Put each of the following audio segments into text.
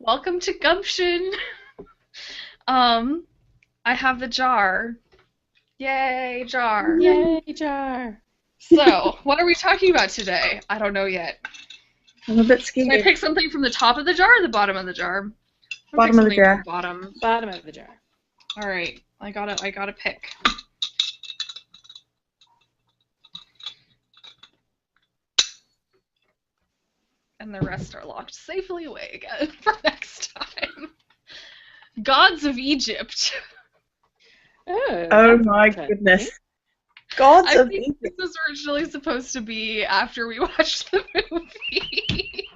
Welcome to Gumption. Um, I have the jar. Yay, jar. Yay, jar. So, what are we talking about today? I don't know yet. I'm a bit Should I scared. pick something from the top of the jar or the bottom of the jar? I'm gonna pick Bottom of the something from jar. the bottom. Bottom of the jar. All right, I gotta pick. And the rest are locked safely away again for next time. Gods of Egypt. Oh, Oh that's my interesting. goodness. Gods I of think Egypt. this was originally supposed to be after we watched the movie.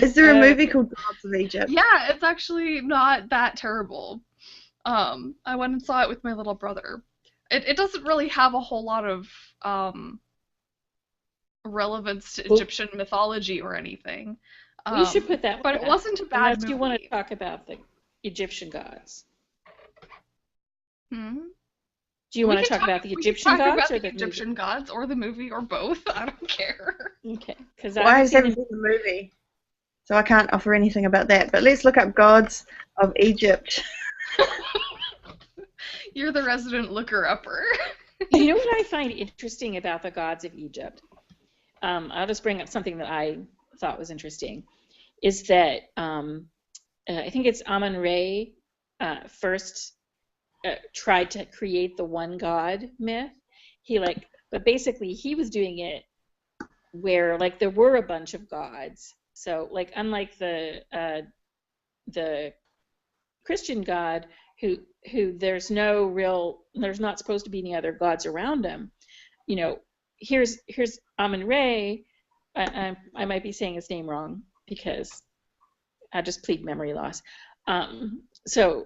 Is there a Oh, movie called Gods of Egypt? Yeah, it's actually not that terrible. I went and saw it with my little brother. It doesn't really have a whole lot of relevance to well, Egyptian mythology or anything. we should put that But one it back. wasn't a bad Unless you want to movie. talk about the Egyptian gods. Hmm? Do you We want to can talk about the we can Egyptian talk gods about or the the movie? Egyptian gods or the movie or both. I don't care. Okay, because Well, I I haven't just seen haven't the. seen the movie, so I can't offer anything about that. But let's look up Gods of Egypt. You're the resident looker-upper. You know what I find interesting about the gods of Egypt? I'll just bring up something that I thought was interesting. Is that I think it's Amun-Re first tried to create the one god myth. But basically he was doing it where like there were a bunch of gods. So like unlike the Christian God who there's not supposed to be any other gods around him. You know, here's Amun-Re. I might be saying his name wrong because I just plead memory loss. So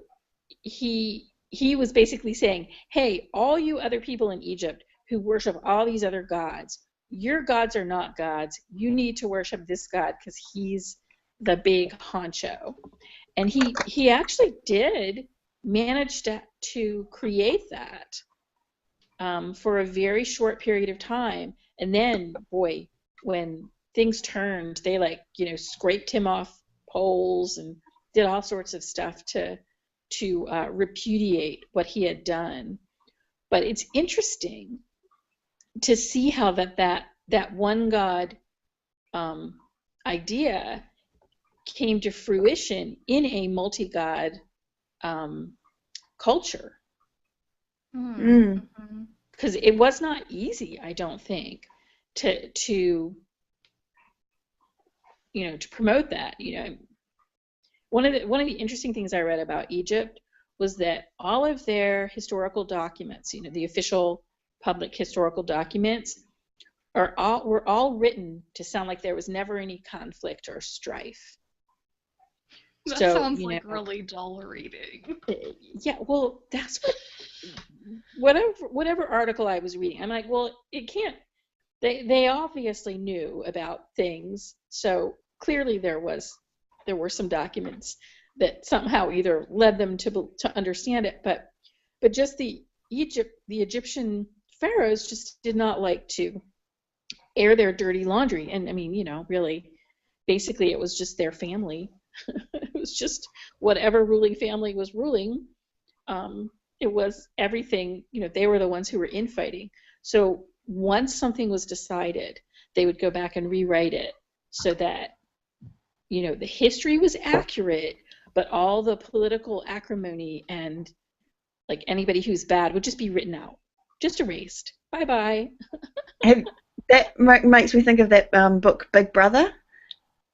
he was basically saying, hey, all you other people in Egypt who worship all these other gods, your gods are not gods. You need to worship this god because he's the big honcho. And he actually did manage to create that for a very short period of time. And then, boy, when things turned, they scraped him off poles and did all sorts of stuff to repudiate what he had done. But it's interesting to see how that one God idea came to fruition in a multi-god culture. Mm. Because it was not easy, I don't think, to promote that. One of the interesting things I read about Egypt was that all of their historical documents, the official public historical documents, were all written to sound like there was never any conflict or strife. That So, sounds like really dull reading. yeah, well, that's whatever article I was reading. I'm like, well, it can't. They obviously knew about things, so clearly there were some documents that somehow either led them to understand it, but just the Egyptian pharaohs just did not like to air their dirty laundry, and I mean, really, basically, it was just their family. It was just whatever ruling family was ruling. It was everything. They were the ones who were infighting. So once something was decided, they would go back and rewrite it so that the history was accurate, but all the political acrimony and like anybody who's bad would just be written out, just erased. Bye bye. That makes me think of that book Big Brother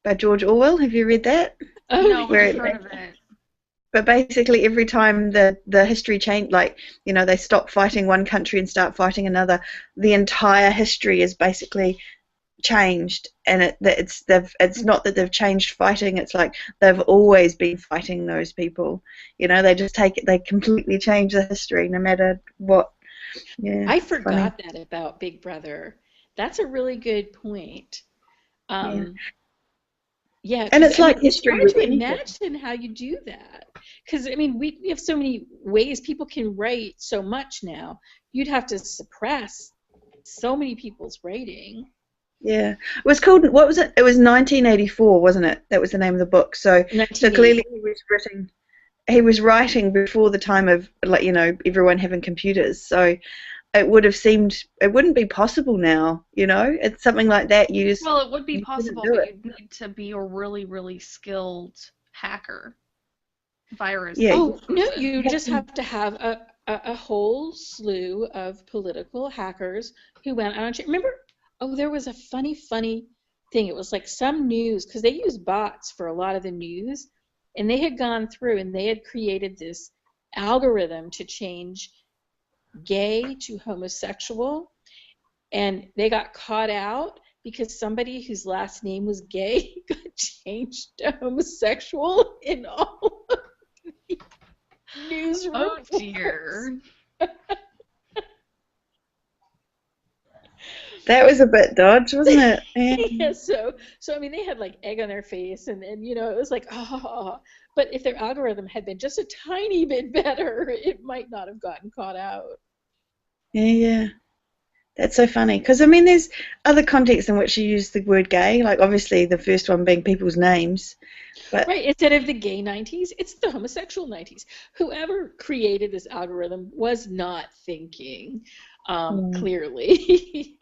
by George Orwell. Have you read that? Oh, No, but Where I've it, heard of it. but basically every time the history changed, they stop fighting one country and start fighting another, the entire history is basically changed, and it's not that they've changed fighting, it's like they've always been fighting those people. They completely change the history no matter what. Yeah, I it's funny. forgot that about Big Brother. That's a really good point. Yeah, Um, yeah, and because it's I mean, like it's history hard with to anything. imagine how you do that. Because I mean, we have so many ways people can write so much now. You'd have to suppress so many people's writing. Yeah. It was called, what was it? It was 1984, wasn't it? That was the name of the book. So clearly 1980. he was writing before the time of, like, everyone having computers. So it wouldn't be possible now, It's something like that Well, it would be you couldn't possible, do but it. you'd need to be a really, really skilled hacker, virus Yeah, Oh, no, person. you you have just to, have to have a whole slew of political hackers who went out. Remember, oh, there was a funny thing. It was like some news, because they use bots for a lot of the news, and they had gone through and they had created this algorithm to change gay to homosexual, and they got caught out because somebody whose last name was gay got changed to homosexual in all news Oh reports. dear. that was a bit dodge, wasn't it? Yeah. Yeah, so I mean they had like egg on their face, and it was like, oh, but if their algorithm had been just a tiny bit better, it might not have gotten caught out. Yeah, yeah. That's so funny. Because, I mean, there's other contexts in which you use the word gay, like obviously the first one being people's names. But, Right, instead of the gay 90s, it's the homosexual 90s. Whoever created this algorithm was not thinking mm, clearly.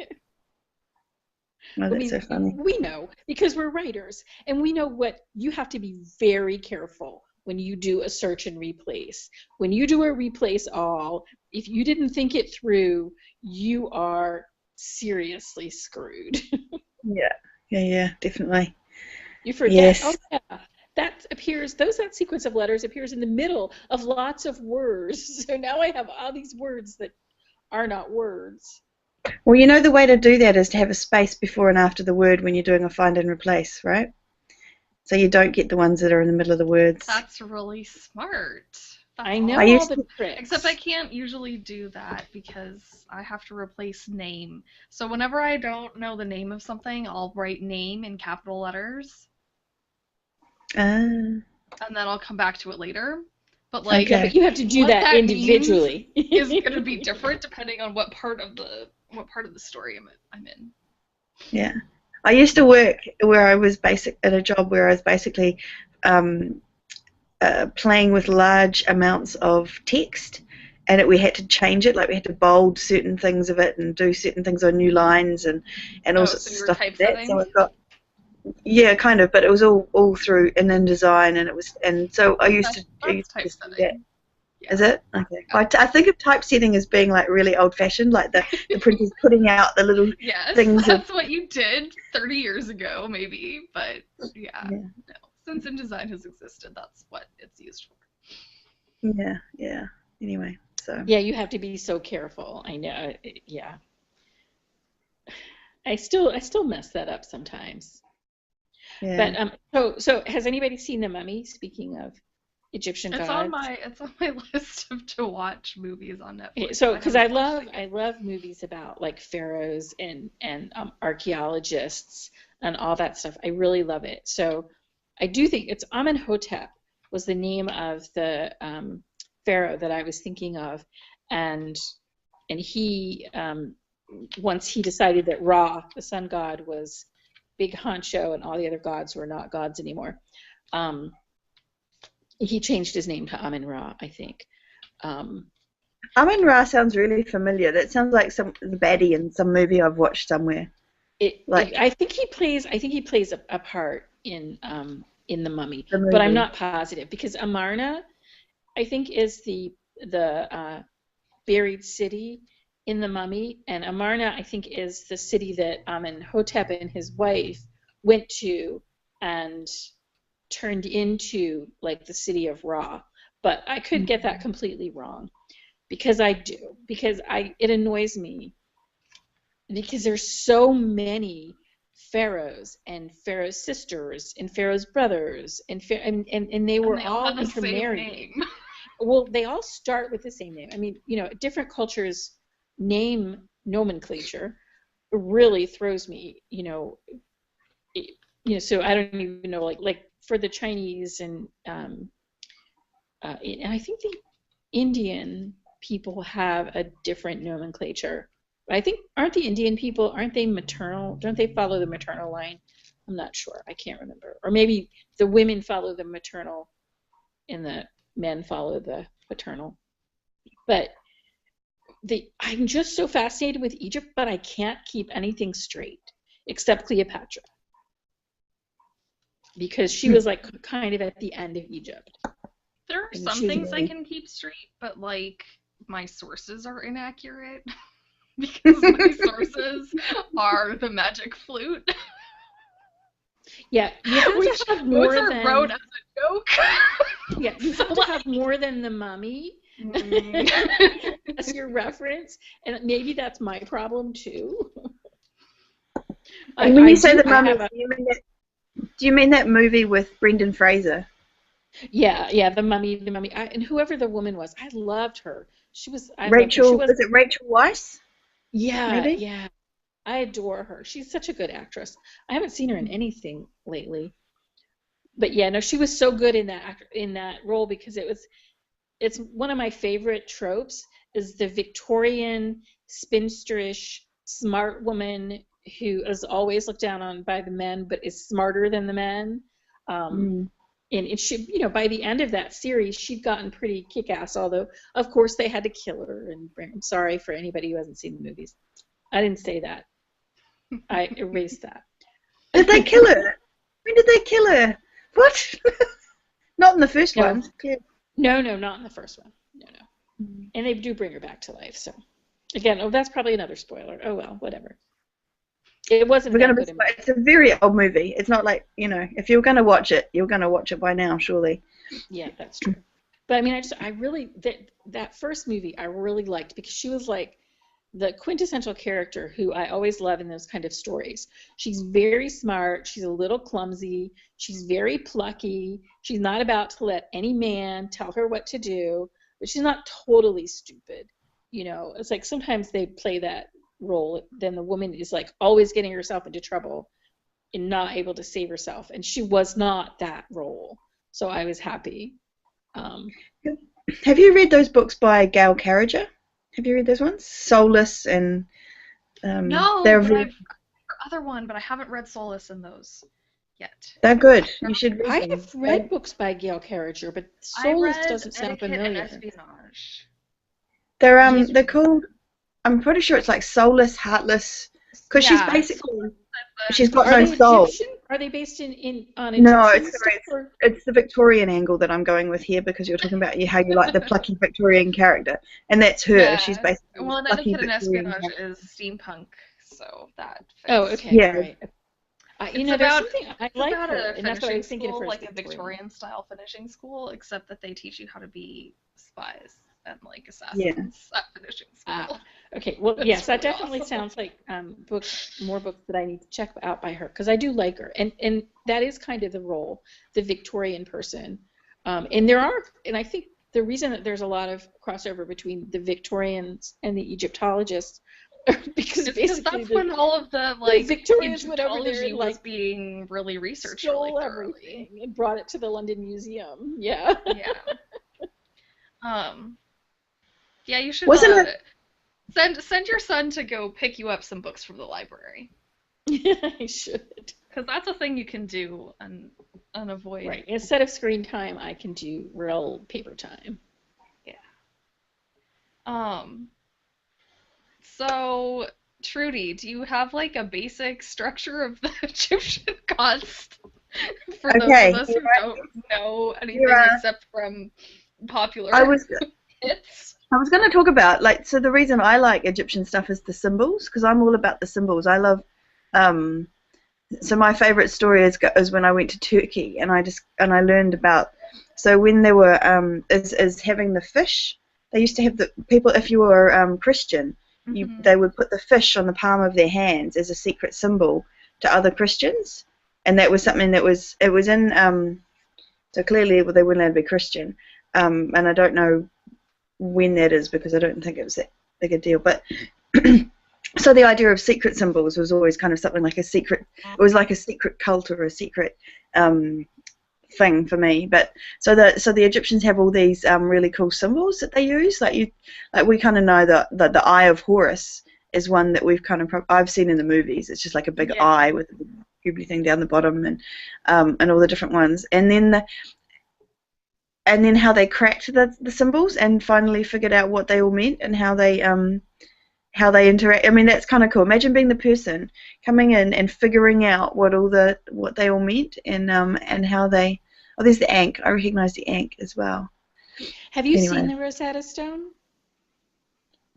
oh, I that's so mean, funny. we know because we're writers, and we know what you have to be very careful when you do a search and replace. When you do a replace all, if you didn't think it through, you are seriously screwed. Yeah, yeah, yeah, definitely. You forget, oh Yes. yeah, that sequence of letters appears in the middle of lots of words. So now I have all these words that are not words. Well, the way to do that is to have a space before and after the word when you're doing a find and replace, right? So you don't get the ones that are in the middle of the words. That's really smart. That's I I know all used awesome. the to, Except I tricks. can't usually do that because I have to replace name. So whenever I don't know the name of something, I'll write name in capital letters ah, and then I'll come back to it later. But Yeah, like but okay, you have to do what that that means individually. is going to be different depending on what part of the story I'm in. yeah. I used to work where I was basic at a job where I was basically um, playing with large amounts of text, and we had to change it, like we had to bold certain things of it and do certain things on new lines and all Oh, sorts so of you were stuff like that. So typesetting? I've got, yeah, kind of, but it was all through in InDesign, and so I That's used to just do that. typesetting. Is Yeah. it? Okay. Yeah. I think of typesetting as being like really old fashioned, like the printer's putting out the little Yes, things of, that's what you did 30 years ago, maybe. But yeah, yeah, no. Since InDesign has existed, that's what it's used for. yeah, yeah. Anyway, so Yeah, you have to be so careful. I know. Yeah. I still mess that up sometimes. yeah. But so has anybody seen The Mummy? Speaking of Egyptian gods. It's on my list of to watch movies on Okay, Netflix, but so I because I haven't watched love it I yet. love movies about like pharaohs and archaeologists and all that stuff. I really love it. So I do think it's Amenhotep was the name of the pharaoh that I was thinking of, and he once he decided that Ra, the sun god, was big honcho and all the other gods were not gods anymore. Um, he changed his name to Amen Ra, I think. Um, Amin Ra sounds really familiar. That sounds like the baddie in some movie I've watched somewhere. Like I think he plays a part in the Mummy, the but I'm movie. not positive because Amarna I think is the buried city in the Mummy, and Amarna I think is the city that Amenhotep and his wife went to and turned into like the city of Ra. But I could get that completely wrong because I do because I it annoys me because there's so many pharaohs and pharaoh's sisters and pharaoh's brothers and they And were they all all have the same intermarrying. name. Well, they all start with the same name. I mean, different cultures name nomenclature really throws me, it, so I don't even know, like for the Chinese and I think the Indian people have a different nomenclature. I think, aren't the Indian people, aren't they maternal? Don't they follow the maternal line? I'm not sure. I can't remember. Or maybe the women follow the maternal and the men follow the paternal. But I'm just so fascinated with Egypt, but I can't keep anything straight except Cleopatra. Because she was like kind of at the end of Egypt. There are And some she was things I really- can keep straight, but like my sources are inaccurate because my sources are the magic flute, Yeah, you have which to have more Mozart than wrote as a joke. yeah, you have to have more than the mummy Mm. as your reference, and maybe that's my problem too. And when you say do- the mummy, have a- do you mean that movie with Brendan Fraser? yeah, the mummy, and whoever the woman was, I loved her. She was, I loved her. She Rachel, was, is it Rachel Weisz? yeah, maybe? yeah. I adore her. She's such a good actress. I haven't seen her in anything lately, but yeah, no, she was so good in that role because it's one of my favorite tropes is the Victorian spinsterish smart woman who is always looked down on by the men but is smarter than the men. And it should, by the end of that series, she'd gotten pretty kick-ass, although, of course, they had to kill her. And I'm sorry for anybody who hasn't seen the movies. I didn't say that. I erased that. Did they kill her? When did they kill her? What? Not in the first No. one. Yeah. No, not in the first one. No. And they do bring her back to life, so. Again, that's probably another spoiler. Oh, well, whatever. It wasn't We're that gonna good. it's a very old movie. It's not like, if you're going to watch it, you're going to watch it by now, surely. Yeah, that's true. But I mean, I really, that first movie I really liked because she was like the quintessential character who I always love in those kind of stories. She's very smart. She's a little clumsy. She's very plucky. She's not about to let any man tell her what to do, but she's not totally stupid. It's like sometimes they play that role, then the woman is like always getting herself into trouble and not able to save herself. And she was not that role. So I was happy. Have you read those books by Gail Carriger? Have you read those ones? Soulless and No, they're but very, I've other one, but I haven't read Solace in those yet. they're good. You should read I them. have read books by Gail Carriger, but I Soulless read doesn't sound Etiquette and familiar. Espionage. They're called, I'm pretty sure it's like Soulless, Heartless, because Yeah, she's basically, Soulless she's got Are no they soul. Egyptian? Are they based on No, Egyptian it's stuff? Or? it's the Victorian angle that I'm going with here because you're talking about how you like the plucky Victorian character, and that's her. Yeah. She's basically Well, a and plucky Etiquette and Victorian Espionage character. is steampunk, so that fits. Oh, okay, Yeah. right. It's there's about- something I It's like about her, a and that's what I finishing was thinking school, at first. like a Victorian-style finishing school, except that they teach you how to be spies and like assassins at finishing school. Okay, well, That's yes, that really definitely awesome. sounds like more books that I need to check out by her because I do like her, and that is kind of the role, the Victorian person, and I think the reason that there's a lot of crossover between the Victorians and the Egyptologists, because It's basically that's when all of the Victorians went over there Egyptology and, was like, being really researched stole really thoroughly. everything and brought it to the London Museum. Yeah. Yeah. Yeah, you should Wasn't send your son to go pick you up some books from the library, I should. because that's a thing you can do and avoid. Right. Instead of screen time, I can do real paper time. So, Trudy, do you have like a basic structure of the Egyptian gods for those Okay, of us who don't know anything You're, except from popular I was hits? going to talk about so the reason I like Egyptian stuff is the symbols because I'm all about the symbols. I love so my favorite story is when I went to Turkey and I learned about when they were is having the fish. They used to have the people, if you were Christian, they would put the fish on the palm of their hands as a secret symbol to other Christians, and that was something that was in so clearly they weren't allowed to be Christian, and I don't know when that is because I don't think it was that big a deal, but so the idea of secret symbols was always kind of something like it was like a secret cult or a secret thing for me. But so the Egyptians have all these really cool symbols that they use, like we kind of know that the Eye of Horus is one that we've kind of I've seen in the movies. It's just like a big Yeah. eye with a cubey thing down the bottom, and all the different ones, and then how they cracked the symbols and finally figured out what they all meant and how they interact. I mean, that's kind of cool. Imagine being the person coming in and figuring out what they all meant, and how they. Oh, there's the ankh. I recognise the ankh as well. Have you seen Anyway. the Rosetta Stone?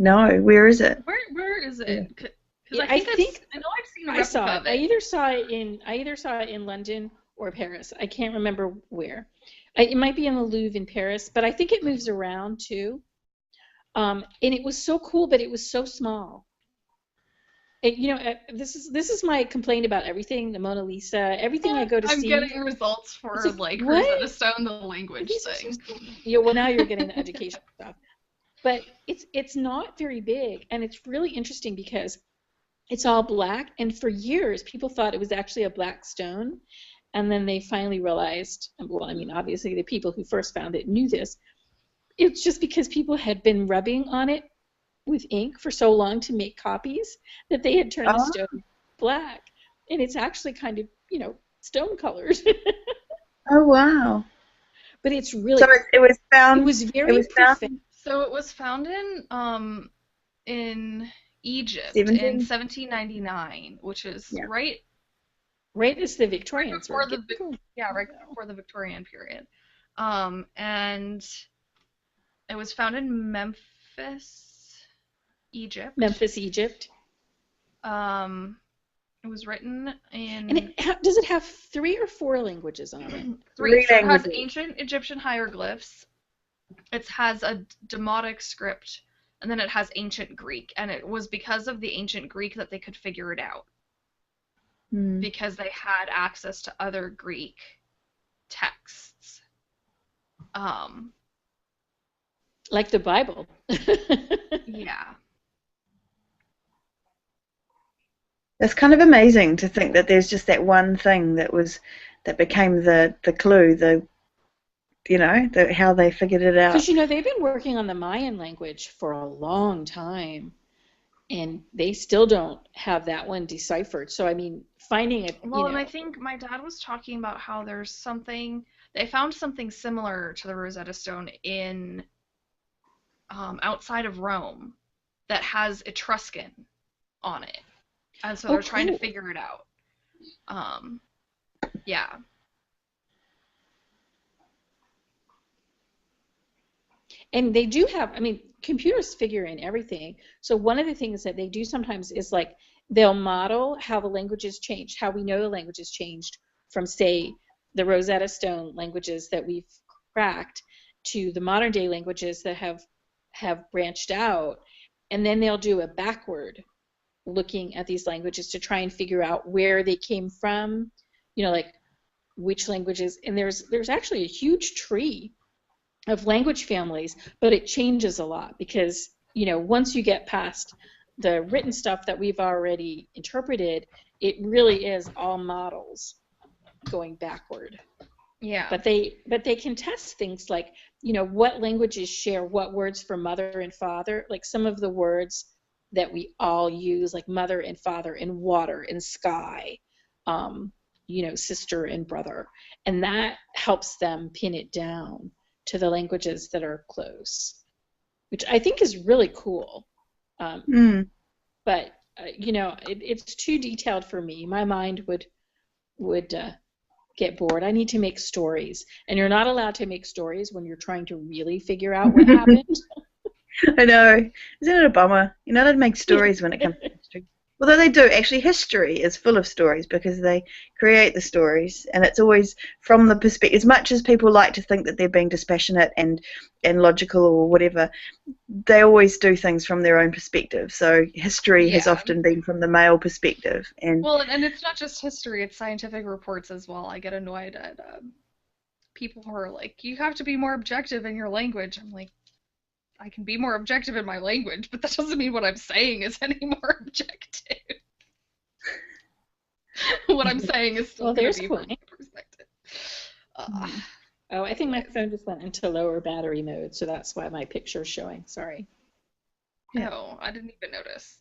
No, where is it? Where is it? Because Yeah, I think I know I've seen a I replica saw it. of I it. either saw it in London or Paris. I can't remember where. It might be in the Louvre in Paris, but I think it moves around too. And it was so cool, but it was so small. This is my complaint about everything. The Mona Lisa, everything I go to I'm see. getting results for It's like, like what? Rosetta Stone, the language These are thing. so cool. Yeah, well, now you're getting the education stuff. But it's not very big, and it's really interesting because it's all black, and for years people thought it was actually a black stone, and then they finally realized, well, I mean, obviously the people who first found it knew this. It's just because people had been rubbing on it with ink for so long to make copies that they had turned the Oh, stone black, and it's actually kind of, stone colored. oh wow. But it's really, So it was it found. was It very was found profound. So it was found in Egypt in 17. 1799, which is Yeah. right Right as the Victorians were before the getting cool. right before the Victorian period. And it was found in Memphis, Egypt. Memphis, Egypt. It was written And in does it have 3 or 4 languages on it? three. So it has languages. ancient Egyptian hieroglyphs. It has a Demotic script, and then it has ancient Greek. And it was because of the ancient Greek that they could figure it out, Hmm. because they had access to other Greek texts. Like the Bible. Yeah. It's kind of amazing to think that there's just that one thing that became the clue, how they figured it out. Because, they've been working on the Mayan language for a long time, and they still don't have that one deciphered. So, I mean, finding it, Well, and I think my dad was talking about how there's something, they found something similar to the Rosetta Stone in outside of Rome that has Etruscan on it. And so they're trying to cool. figure it out. Yeah. And they do have, I mean, computers figure in everything. So one of the things that they do sometimes is like they'll model how the languages changed, how we know the languages changed from, say, the Rosetta Stone languages that we've cracked to the modern day languages that have branched out. And then they'll do a backward looking at these languages to try and figure out where they came from, like which languages. And there's actually a huge tree of language families, but it changes a lot because, once you get past the written stuff that we've already interpreted, it really is all models going backward. Yeah. But they can test things like, what languages share what words for mother and father, like some of the words that we all use, like mother and father and water and sky, sister and brother. And that helps them pin it down to the languages that are close, which I think is really cool. But, it's too detailed for me. My mind would get bored. I need to make stories. And you're not allowed to make stories when you're trying to really figure out what happened. I know. Isn't it a bummer? You're not allowed to make stories when it comes to history. Although they do. Actually, history is full of stories because they create the stories, and it's always from the perspective. As much as people like to think that they're being dispassionate and logical or whatever, they always do things from their own perspective. So history has often been from the male perspective. And well, and it's not just history; it's scientific reports as well. I get annoyed at people who are like, "You have to be more objective in your language." I'm like, I can be more objective in my language, but that doesn't mean what I'm saying is any more objective. What I'm saying is still going to be from my perspective. Oh, I think my phone just went into lower battery mode, so that's why my picture's showing. Sorry. Oh, I didn't even notice.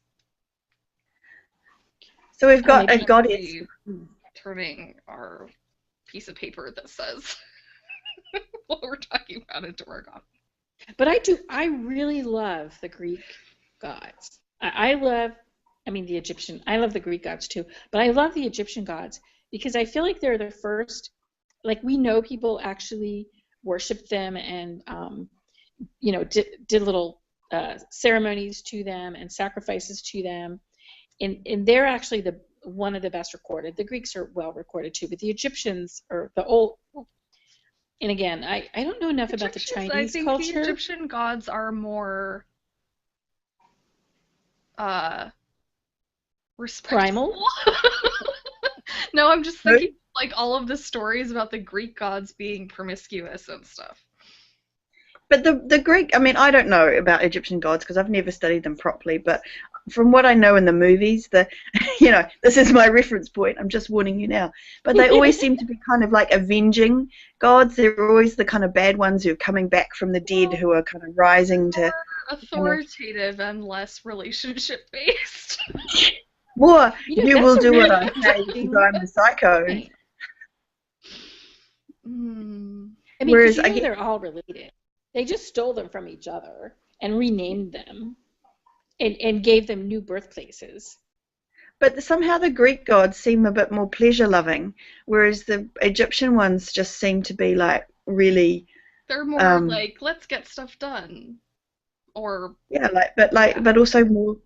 So we've Oh, got a maybe. goddess. Be turning our piece of paper that says what we're talking about into our copy. But I really love the Greek gods. I love, I mean, the Egyptian, I love the Greek gods too, but I love the Egyptian gods because I feel like they're the first, like we know people actually worshiped them and, did little ceremonies to them and sacrifices to them. And they're actually one of the best recorded. The Greeks are well recorded too, but the Egyptians are the old. And again, I don't know enough about the I Chinese think the culture. Egyptian gods are more uh respectful. Primal. No, I'm just thinking like all of the stories about the Greek gods being promiscuous and stuff. But the Greek, I mean, I don't know about Egyptian gods because I've never studied them properly, but from what I know in the movies, this is my reference point, I'm just warning you now, but they always seem to be kind of like avenging gods. They're always the kind of bad ones who are coming back from the dead, who are kind of rising to... More authoritative and less relationship based. More, you will That's a do what really I say interesting because I'm the psycho. point. I mean, because Whereas I get... they're all related. They just stole them from each other and renamed them and gave them new birthplaces. But somehow the Greek gods seem a bit more pleasure-loving, whereas the Egyptian ones just seem to be like really... They're more like, let's get stuff done. Or yeah, but also more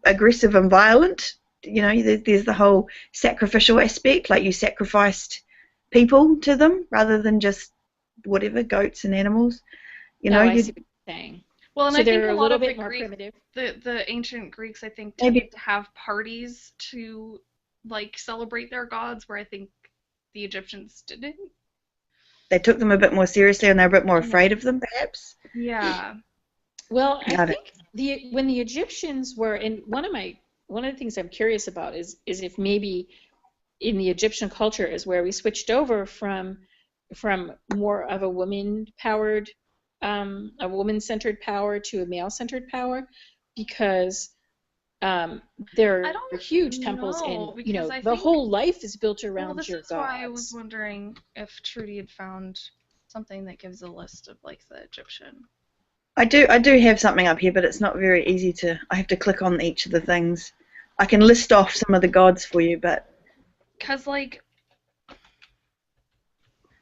aggressive and violent. There's the whole sacrificial aspect, like you sacrificed people to them rather than just whatever, goats and animals. I see what you're saying. Well, and so I think they're a a lot little of bit the more Greek, primitive. the ancient Greeks, I think, Maybe tended to have parties to like celebrate their gods, where I think the Egyptians didn't. they took them a bit more seriously and they're a bit more afraid of them, perhaps. Yeah. Well, I think when the Egyptians were, and one of the things I'm curious about is if maybe in the Egyptian culture is where we switched over from more of a woman-powered, a woman-centered power to a male-centered power, because there are huge temples and the whole life is built around your gods. That's why I was wondering if Trudy had found something that gives a list of like the Egyptian. I do have something up here, but it's not very easy to... I have to click on each of the things. I can list off some of the gods for you, but... Because, like...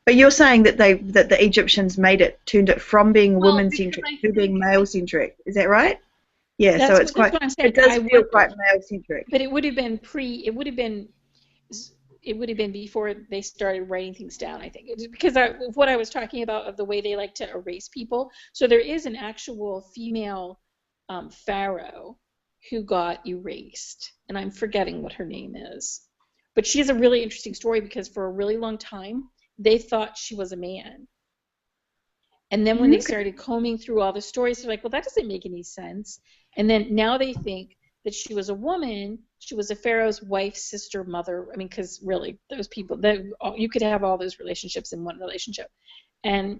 But you're saying that the Egyptians turned it from being woman-centric to being male-centric. Is that right? Yeah, so it's quite... What I'm saying. It does feel quite male-centric. But it would have been before they started writing things down, I think. It's because what I was talking about of the way they like to erase people. So there is an actual female pharaoh who got erased, and I'm forgetting what her name is. But she has a really interesting story because for a really long time, they thought she was a man. And then when they started combing through all the stories, they're like, well, that doesn't make any sense. And then now they think that she was a woman. She was a pharaoh's wife, sister, mother. I mean, because really, those people, you could have all those relationships in one relationship. And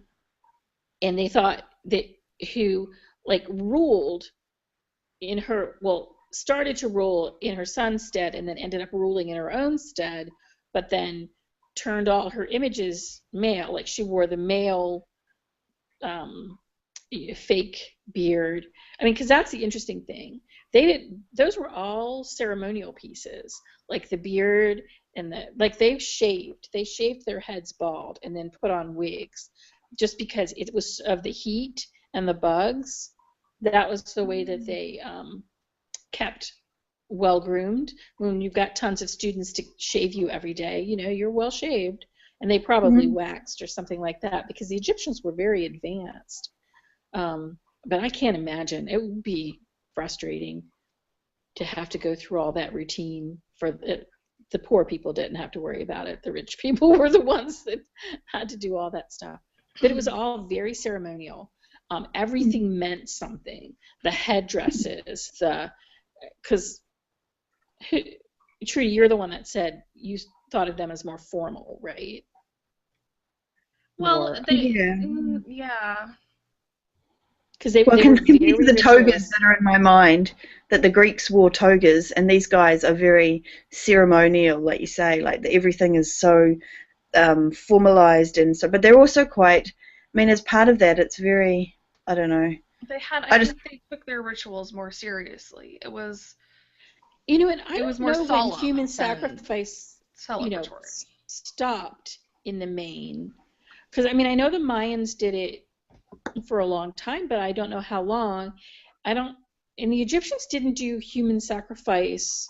they thought that who like ruled in her, well, started to rule in her son's stead and then ended up ruling in her own stead, but then turned all her images male. Like she wore the male fake beard. I mean, because that's the interesting thing. Those were all ceremonial pieces, like the beard and they shaved their heads bald and then put on wigs, just because it was of the heat and the bugs. That was the way that they kept well groomed. When you've got tons of students to shave you every day, you're well shaved, and they probably waxed or something like that because the Egyptians were very advanced. But I can't imagine. It would be frustrating to have to go through all that routine. For the poor people didn't have to worry about it. The rich people were the ones that had to do all that stuff. But it was all very ceremonial. Everything meant something. The headdresses, because Trudy, you're the one that said you thought of them as more formal, right? Well, yeah. because they Well, were these are very the togas ritualist. that are in my mind. That the Greeks wore togas, and these guys are very ceremonial, like you say. Like everything is so formalized, and so. But they're also quite. I mean, as part of that, it's very. I don't know. I I just. think they took their rituals more seriously. You know, and I It was don't more know when solemn human than sacrifice, celebratory. stopped in the main. Because I mean, I know the Mayans did it for a long time, but I don't know how long. I don't. And the Egyptians didn't do human sacrifice.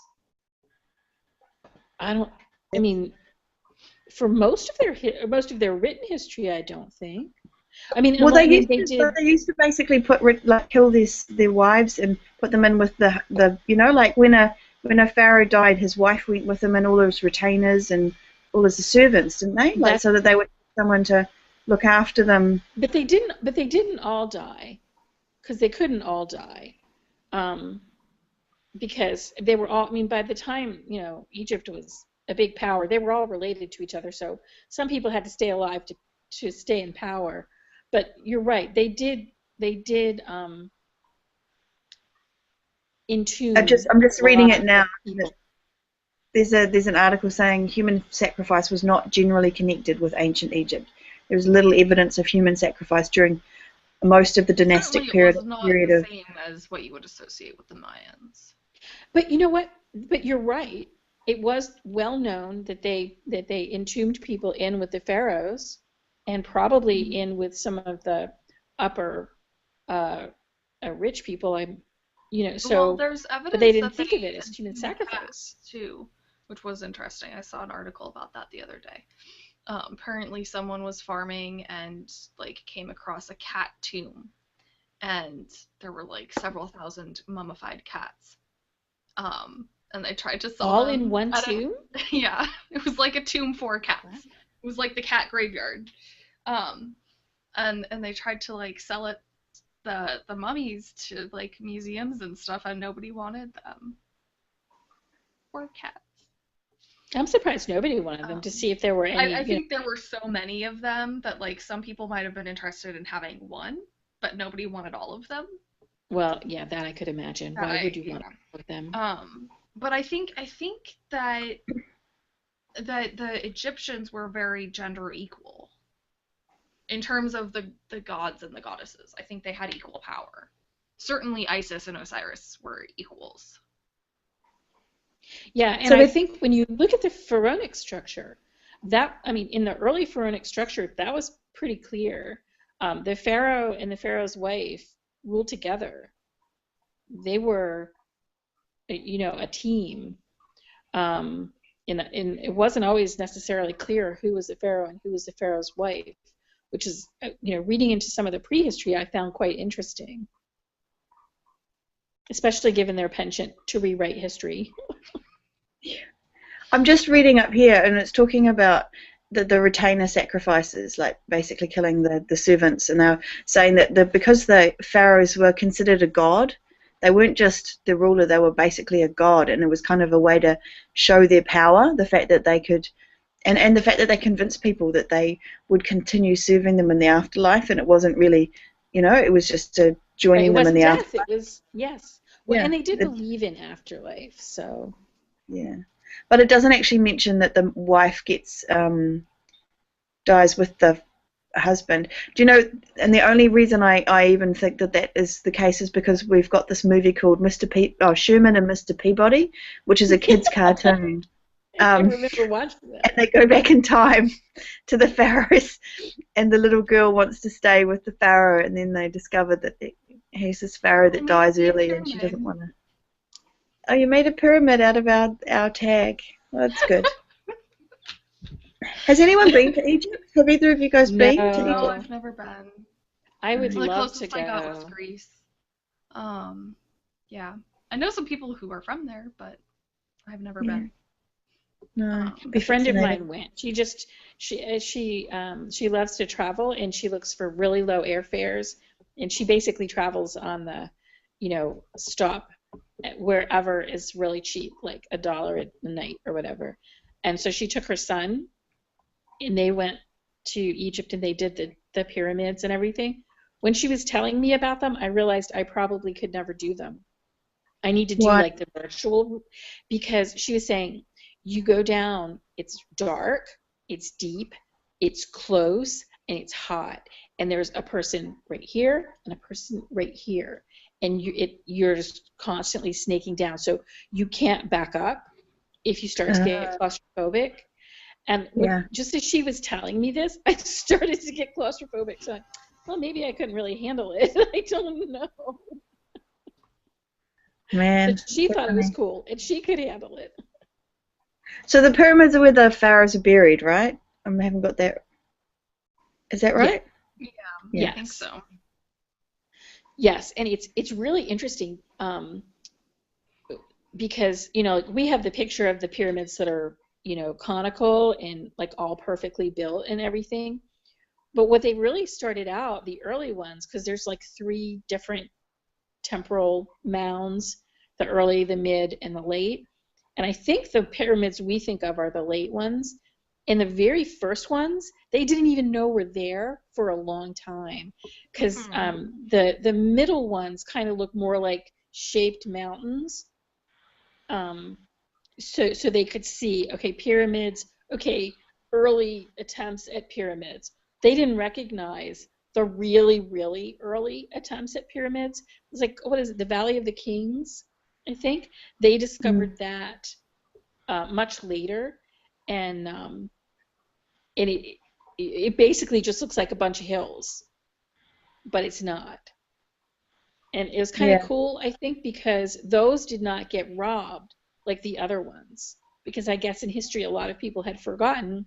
I don't. I mean, for most of their written history, I don't think. I mean, Well, I mean, they did. they used to basically like kill their wives and put them in with the like when a pharaoh died, his wife went with him and all his retainers and all his servants, didn't they? Like That, so that they would have someone to look after them. but they didn't. But they didn't all die because they couldn't all die. Um, because they were all. I mean, by the time Egypt was a big power, they were all related to each other. So some people had to stay alive to stay in power. But you're right. They did entomb I'm just a reading lot it now. of people. There's an article saying human sacrifice was not generally connected with ancient Egypt. There was little evidence of human sacrifice during most of the dynastic Certainly, it was not period the of. same as what you would associate with the Mayans. But you know what? But you're right. It was well known that they entombed people in with the pharaohs, and probably in with some of the upper uh, rich people. Well, So, there's but they evidence didn't that think of it they as human entombed sacrifice. cats too, which was interesting. I saw an article about that the other day. Apparently, someone was farming and like came across a cat tomb, and there were like several thousand mummified cats. And they tried to sell All in them one at a tomb? yeah, it was like a tomb for Wow. cats. It was like the cat graveyard. Um, and they tried to like sell it the mummies to like museums and stuff, and nobody wanted them. Poor cats. I'm surprised nobody wanted them to Um, see if there were I any. think there were so many of them that like some people might have been interested in having one, but nobody wanted all of them. Well, yeah, that I could imagine. Why would you want Yeah. to with them? But I think that the Egyptians were very gender equal in terms of the gods and the goddesses. I think they had equal power. Certainly Isis and Osiris were equals. Yeah, and So I they think when you look at the pharaonic structure, I mean, in the early pharaonic structure, that was pretty clear. The pharaoh and the pharaoh's wife ruled together. They were, a team. And it wasn't always necessarily clear who was the pharaoh and who was the pharaoh's wife, which is, reading into some of the prehistory, I found quite interesting, especially given their penchant to rewrite history. I'm just reading up here, and it's talking about the retainer sacrifices, like basically killing the servants, and they're saying that because the pharaohs were considered a god, they weren't just the ruler; they were basically a god, and it was kind of a way to show their power. The fact that they could, and the fact that they convinced people that they would continue serving them in the afterlife, and it wasn't really, it was just Right, it joining them in wasn't the death, afterlife. it was, yes. Well, Yeah, and they did believe in afterlife, so. yeah. But it doesn't actually mention that the wife dies with the husband. Do you know? And the only reason I even think that is the case is because we've got this movie called Sherman and Mr. Peabody, which is a kids' cartoon. I Um, remember watching that. and they go back in time to the pharaohs, and the little girl wants to stay with the pharaoh, and then they discover that he's this pharaoh I that made dies me a early, and she pyramid. doesn't want to. Oh, you made a pyramid out of our tag. Well, that's good. Has anyone been to Egypt? Have either of you guys been to No, Egypt? No, I've never been. I would The love to closest I got was go. Greece. Yeah. I know some people who are from there, but I've never Yeah. been. No, it could A be friend of fascinating. mine went. She loves to travel, and she looks for really low airfares, and she basically travels on the, stop at wherever is really cheap, like $1 a night or whatever. And so she took her son, and they went to Egypt, and they did the pyramids and everything. when she was telling me about them, I realized I probably could never do them. I need to do Why? like the virtual, because she was saying, you go down, it's dark, it's deep, it's close, and it's hot. And there's a person right here and a person right here. And you're just constantly snaking down. So you can't back up if you start to get claustrophobic. And Yeah. just as she was telling me this, I started to get claustrophobic. So, well, maybe I couldn't really handle it. I don't know. Man. But she so thought it was funny. cool, and she could handle it. So the pyramids are where the pharaohs are buried, right? I haven't got that. Is that right? Yeah, Yeah. I think so. Yes, and it's really interesting because, you know, we have the picture of the pyramids that are, you know, conical and like all perfectly built and everything. But what they really started out, the early ones, because there's like 3 different temporal mounds, the early, the mid, and the late. And I think the pyramids we think of are the late ones. And the very first ones, they didn't even know were there for a long time, because the middle ones kind of look more like shaped mountains. So they could see, okay, pyramids, okay, early attempts at pyramids. They didn't recognize the really, really early attempts at pyramids. It was like, what is it, the Valley of the Kings, I think. They discovered that much later, and it basically just looks like a bunch of hills, but it's not. And it was kind of cool, I think, because those did not get robbed like the other ones. Because I guess in history a lot of people had forgotten,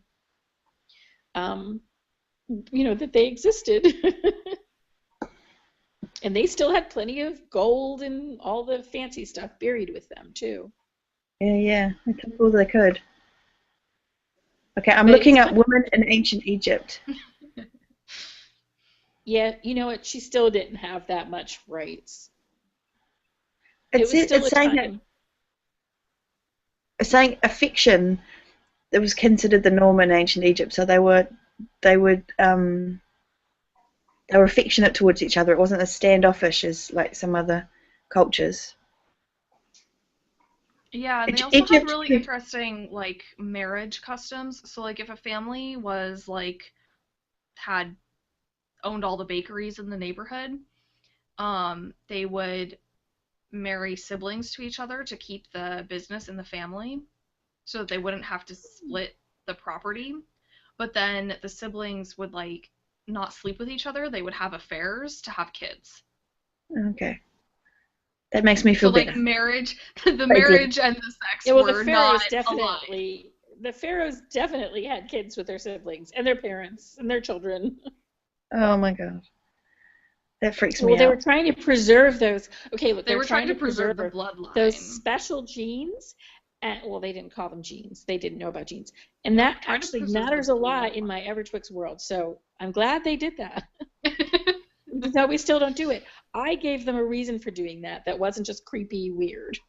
you know, that they existed. And they still had plenty of gold and all the fancy stuff buried with them, too. Yeah. They took all they could. Okay, I'm But looking it's up women in ancient Egypt. Yeah, you know what? She still didn't have that much rights. It was still It's a time. saying a fiction that was considered the norm in ancient Egypt. So they were affectionate towards each other. It wasn't as standoffish as like some other cultures. Yeah, and they also had Egypt. really interesting like marriage customs. So like if a family was like had owned all the bakeries in the neighborhood, they would marry siblings to each other to keep the business in the family so that they wouldn't have to split the property. But then the siblings would like not sleep with each other. They would have affairs to have kids. Okay. That makes me So feel like better. marriage, the marriage and the sex Yeah, well, were not aligned. The pharaohs definitely had kids with their siblings and their parents and their children. Oh my God. That freaks me Well, they were out. trying to preserve those. Okay, look, They they're were trying trying to to preserve the preserve bloodline. those special genes. And, well, they didn't call them genes. They didn't know about genes. And Yeah, that trying to actually preserve matters the a lot in bloodline. my Evertwix world. So I'm glad they did that. No, we still don't do it. I gave them a reason for doing that. That wasn't just creepy weird.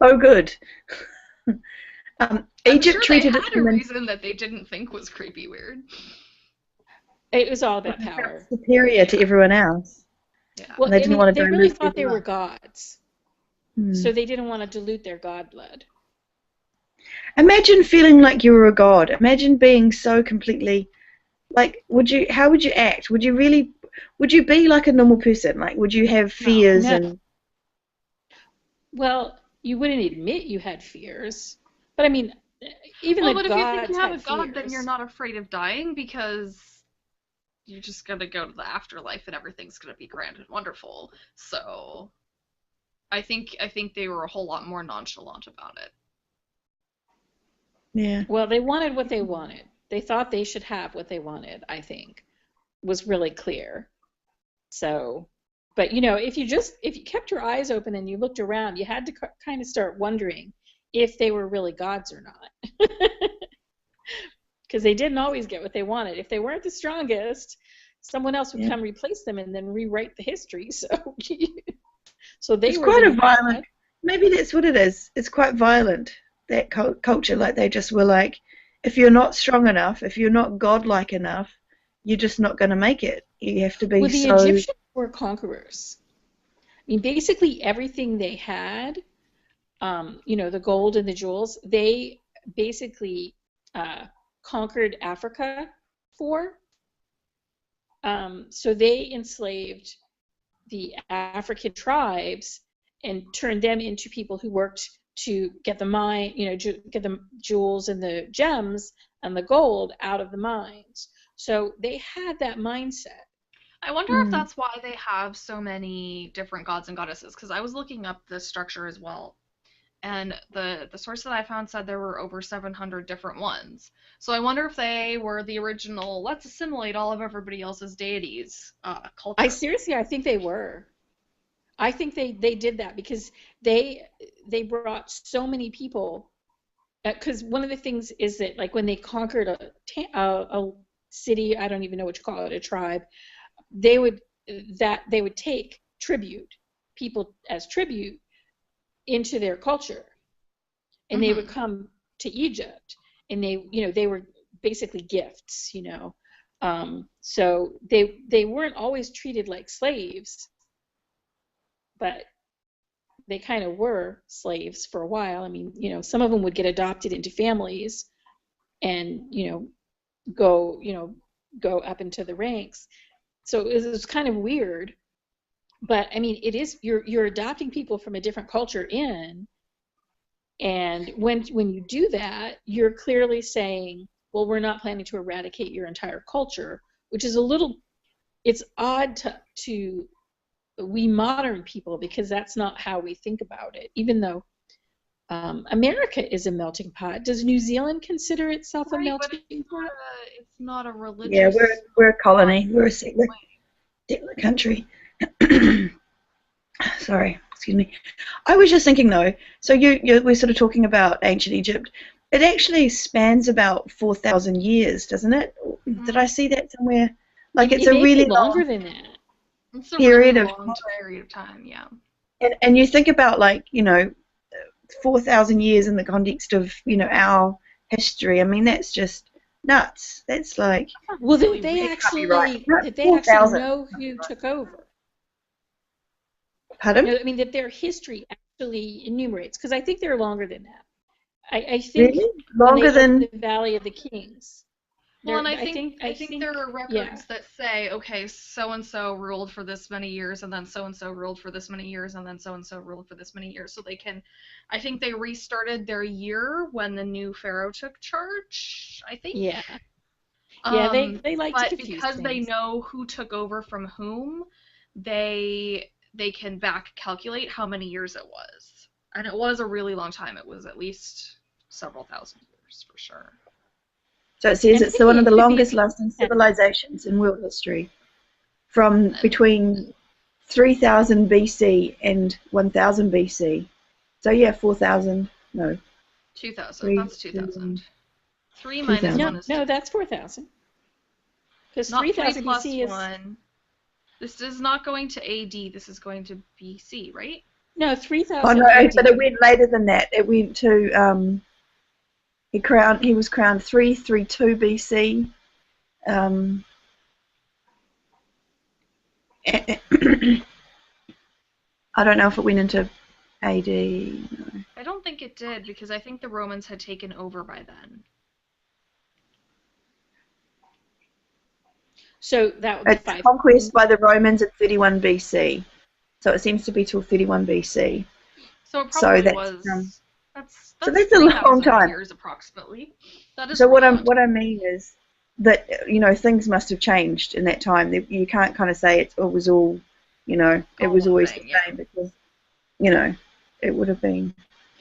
Oh, good. I'm Egypt sure they treated had its a women reason that they didn't think was creepy weird. It was all about power. superior to everyone else. Yeah. Well, And they I didn't mean, want to they really dilute their thought they were blood. gods. Hmm. So they didn't want to dilute their god blood. Imagine feeling like you were a god. Imagine being so completely, like, how would you act? Would you be like a normal person? Like, would you have fears No. and... Well, you wouldn't admit you had fears. But I mean, even Well, the but if you think gods you have a had god, then fears. you're not afraid of dying because you're just gonna go to the afterlife and everything's gonna be grand and wonderful. So I think they were a whole lot more nonchalant about it. Yeah. Well, they wanted what they wanted. They thought they should have what they wanted, I think, was really clear. So, but you know, if you kept your eyes open and you looked around, you had to kind of start wondering if they were really gods or not. Because they didn't always get what they wanted. If they weren't the strongest, someone else would come replace them and then rewrite the history. So they It's were quite the a violent... Maybe that's what it is. It's quite violent, that culture. Like, they just were like, if you're not strong enough, if you're not godlike enough, you're just not going to make it. You have to be Well, the so. Egyptians were conquerors. I mean, basically everything they had, the gold and the jewels, they basically conquered Africa for. So they enslaved the African tribes and turned them into people who worked to get the mine, get the jewels and the gems and the gold out of the mines. So they had that mindset. I wonder if that's why they have so many different gods and goddesses, because I was looking up the structure as well. And the source that I found said there were over 700 different ones. So I wonder if they were the original, let's assimilate all of everybody else's deities culture. I think they were. I think they did that because they brought so many people. Because one of the things is that, like, when they conquered a city, I don't even know what you call it, a tribe, they would take people as tribute into their culture, and they would come to Egypt, and they were basically gifts, so they weren't always treated like slaves, but they kind of were slaves for a while. I mean, some of them would get adopted into families and go up into the ranks. So it was kind of weird. But I mean, it is, you're adopting people from a different culture in, and when you do that, you're clearly saying, well, we're not planning to eradicate your entire culture, which is it's odd to we modern people, because that's not how we think about it. Even though America is a melting pot, does New Zealand consider itself a melting pot? It's not a religious. Yeah, we're a colony. We're a settler country. Sorry, excuse me. I was just thinking though. So we're sort of talking about ancient Egypt. It actually spans about 4,000 years, doesn't it? Did I see that somewhere? Like it's it a may really be longer than that. It's a period really of long period of time, yeah. And you think about 4,000 years in the context of our history. I mean, that's just nuts. That's like, well, did they actually know who took over? Pardon? I mean, that their history actually enumerates, because I think they're longer than that. I think really? Longer than the Valley of the Kings. Well, and I think there are records that say, okay, so and so ruled for this many years, and then so and so ruled for this many years, and then so and so ruled for this many years. So they can, I think they restarted their year when the new pharaoh took charge. I think. Yeah. Yeah, they like to confuse because things. they know who took over from whom, they can back calculate how many years it was, and it was a really long time. It was at least several thousand years for sure. So it says it's one of the longest lasting civilizations in world history, from between 3000 BC and 1000 BC. So yeah, 4,000. No. 2,000. That's 2,000. 3 minus 1 is 2. No, that's 4,000. Because 3,000 BC is 1. This is not going to AD. This is going to BC, right? No, 3,000. Oh no, but it went later than that. It went to He was crowned 332 BC. I don't know if it went into AD. No. I don't think it did, because I think the Romans had taken over by then. So that would be It's conquest by the Romans at 31 BC. So it seems to be till 31 BC. So it probably was. That's a long time. Years approximately. That is so what I mean is that things must have changed in that time. You can't kind of say it was all it was always the same, because it would have been.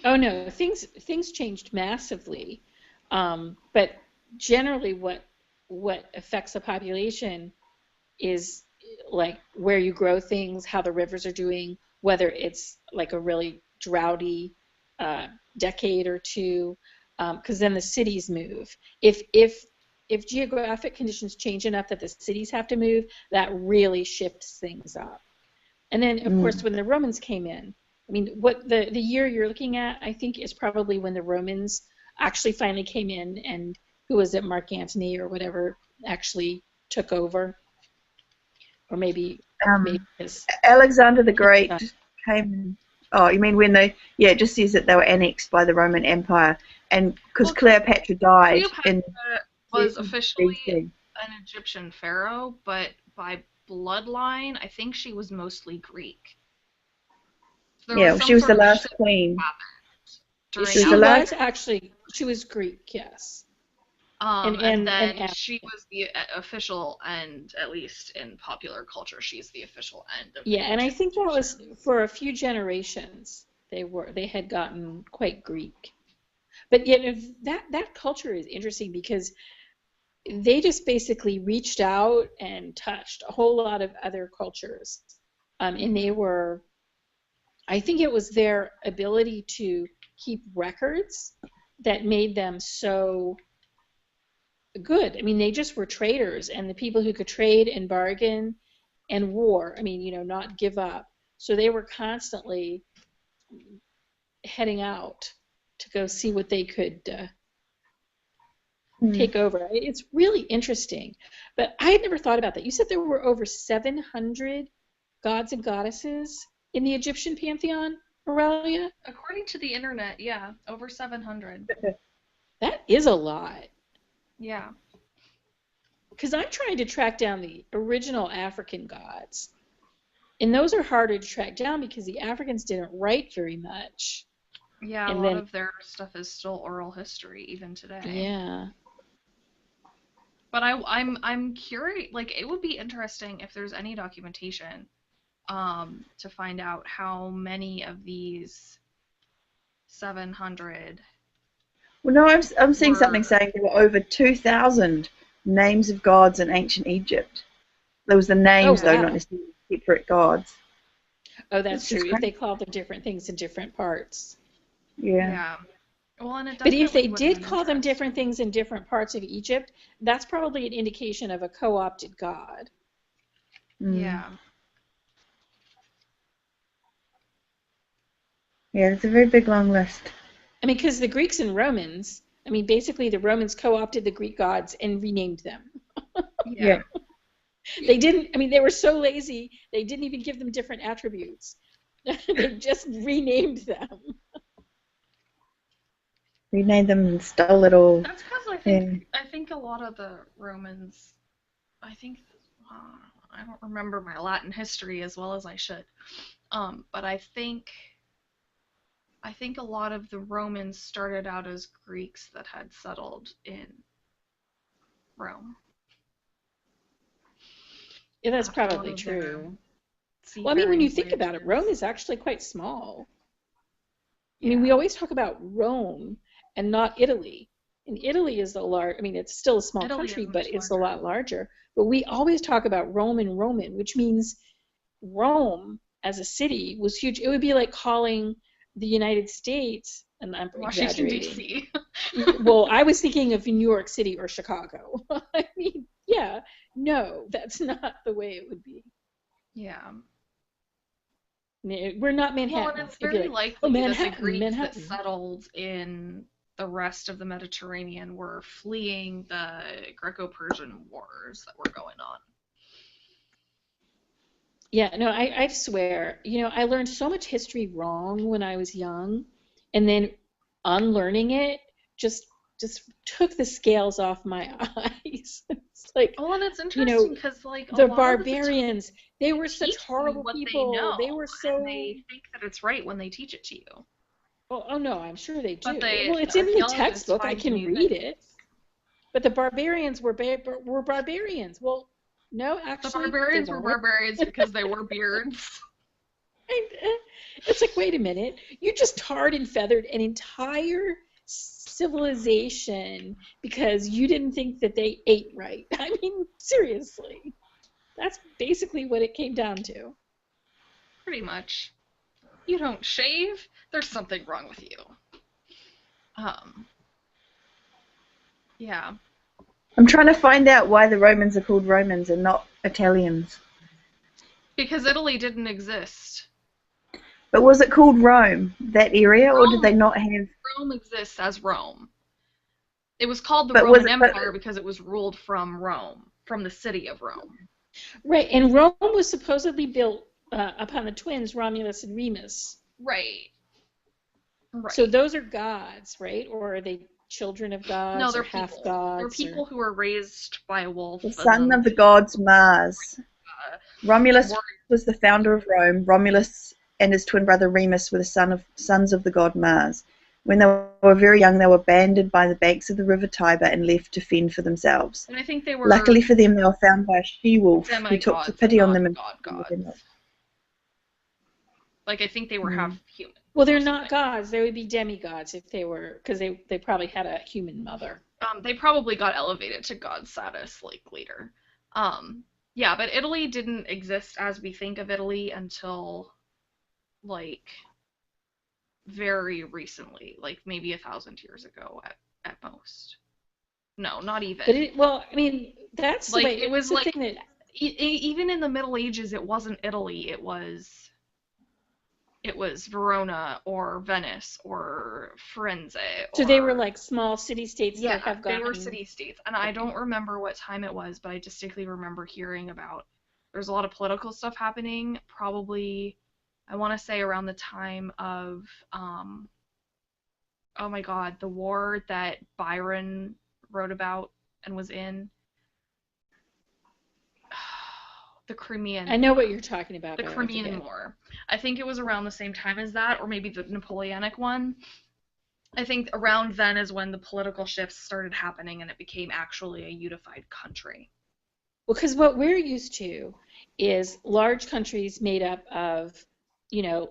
Oh no, things changed massively, but generally what affects a population is like where you grow things, how the rivers are doing, whether it's like a really droughty decade or two, because then the cities move. If geographic conditions change enough that the cities have to move, that really shifts things up. And then, of course, when the Romans came in, I mean, what the year you're looking at, I think, is probably when the Romans actually finally came in, and who was it, Mark Antony or whatever, actually took over, or maybe Um, his Alexander the his Great son. came. Oh, you mean when they? Yeah, it just says that they were annexed by the Roman Empire, and because Well, because Cleopatra died in Cleopatra was 30 officially BC. an Egyptian pharaoh, but by bloodline, I think she was mostly Greek. There Yeah, was well, some she was the sort of last shift queen. happened She during was She the last. was actually she was Greek, yes, And then and she was the official end, at least in popular culture, she's the official end of yeah, the and I think that was Egyptians. for a few generations they had gotten quite Greek. But you know, that culture is interesting because they just basically reached out and touched a whole lot of other cultures. And they were, I think it was their ability to keep records that made them so good. I mean, they just were traders, and the people who could trade and bargain and war, I mean, you know, not give up. So they were constantly heading out to go see what they could Hmm. take over. It's really interesting. But I had never thought about that. You said there were over 700 gods and goddesses in the Egyptian pantheon, Aurelia? According to the internet, yeah, over 700. That is a lot. Yeah. Because I'm trying to track down the original African gods. And those are harder to track down because the Africans didn't write very much. Yeah, a And lot then, of their stuff is still oral history even today. yeah. But I'm curious, like it would be interesting if there's any documentation to find out how many of these 700 Well, no, I'm seeing something were. saying there were over 2,000 names of gods in ancient Egypt. There was the names, Oh, though, not Yeah. wow. necessarily separate gods. Oh, It's that's true. just If crazy. they called them different things in different parts. Yeah. Yeah. Well, and it But if definitely they would have did been call them different interesting. things in different parts of Egypt, that's probably an indication of a co-opted god. Mm. Yeah. Yeah, it's a very big, long list. I mean, because the Greeks and Romans, I mean, basically the Romans co-opted the Greek gods and renamed them. Yeah. Yeah. They didn't, I mean, they were so lazy, they didn't even give them different attributes. They just renamed them. Renamed them and stole it all. That's because Yeah. I think a lot of the Romans, I think uh, I don't remember my Latin history as well as I should. But I think a lot of the Romans started out as Greeks that had settled in Rome Yeah, that's after one probably of their true. Well, I mean, when you seafaring think about it, Rome voyages. is actually quite small. I mean, we Yeah. always talk about Rome and not Italy. And Italy is a large, I mean, it's still a small Italy country, is but much it's a larger. lot larger. But we always talk about Rome and Roman, which means Rome as a city was huge. It would be like calling the United States, and I'm Washington, exaggerating. D.C. Well, I was thinking of New York City or Chicago. I mean, yeah, no, that's not the way it would be. Yeah. We're not Well, and Manhattan. it's It'd be very like, oh, likely that the Manhattan, Greeks that Manhattan. settled in the rest of the Mediterranean were fleeing the Greco-Persian wars that were going on. Yeah, no, I swear, you know, I learned so much history wrong when I was young, and then unlearning it just just took the scales off my eyes. It's like, Well, and it's you know, interesting because, like, a the lot of the time barbarians, they they were such teach you horrible what they people. know, They were and so, they think that it's right when they teach it to you. oh no, I'm sure they But do. Well, the it's in the archaeologist textbook. I finds can new read it. things. But the barbarians were barbarians. Well, no, The actually, they barbarians were weren't. barbarians because they wore beards. It's like, wait a minute, you just tarred and feathered an entire civilization because you didn't think that they ate right. I mean, seriously, that's basically what it came down to. Pretty much. You don't shave, there's something wrong with you. Um, yeah. I'm trying to find out why the Romans are called Romans and not Italians. Because Italy didn't exist. But was it called Rome, that area, or did Rome they not have? Rome exists as Rome. It was called the But was Roman it? But Empire because it was ruled from Rome. from the city of Rome. Right, and Rome was supposedly built upon the twins Romulus and Remus. Right. So Right. those are gods, right? Or are they children of No, gods or they're half people. They're gods or people who were raised by a wolf The and son then of the gods Mars. uh, Romulus were was the founder of Rome. Romulus and his twin brother Remus were the sons of the god Mars. When they were very young, they were abandoned by the banks of the river Tiber and left to fend for themselves. and I think they were Luckily for them, they were found by a she-wolf who took demigods and pity on not them and gods. them. Like I think they were half human. Well, they're not gods. They would be demigods if they were, because they probably had a human mother. They probably got elevated to god status like later. Yeah, but Italy didn't exist as we think of Italy until like very recently, like maybe 1,000 years ago at most. No, not even. But well, I mean, that's the Like way. it was The like thing that even in the Middle Ages, it wasn't Italy. It was Verona or Venice or Firenze so they were or like small city-states that yeah, have they were gotten. city-states. And I don't remember what time it was, but I distinctly remember hearing about there's a lot of political stuff happening, probably I want to say around the time of oh my God, the war that Byron wrote about and was in. The Crimean I know War. what you're talking about, The but I Crimean forget. War. I think it was around the same time as that, or maybe the Napoleonic one. I think around then is when the political shifts started happening and it became actually a unified country. Well, because what we're used to is large countries made up of,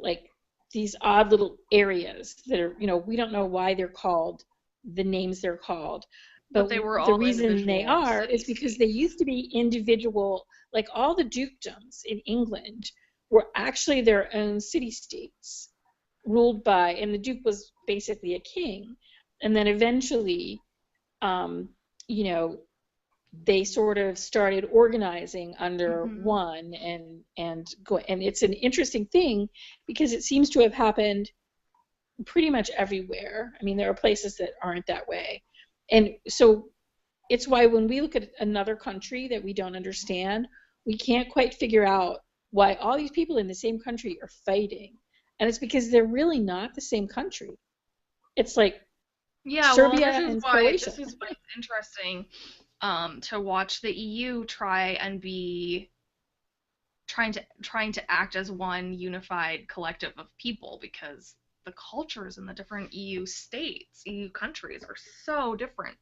like these odd little areas that are, we don't know why they're called the names they're called. But But they were the all reason they individual are is because they city-states. used to be individual, like all the dukedoms in England were actually their own city-states ruled by, and the duke was basically a king. And then eventually, um, you know, they sort of started organizing under Hmm. one and it's an interesting thing because it seems to have happened pretty much everywhere. I mean, there are places that aren't that way. And so it's why when we look at another country that we don't understand, we can't quite figure out why all these people in the same country are fighting. And it's because they're really not the same country. It's like Yeah, well, Serbia and Croatia. this is why it's interesting to watch the EU trying to act as one unified collective of people because the cultures in the different EU states, EU countries are so different.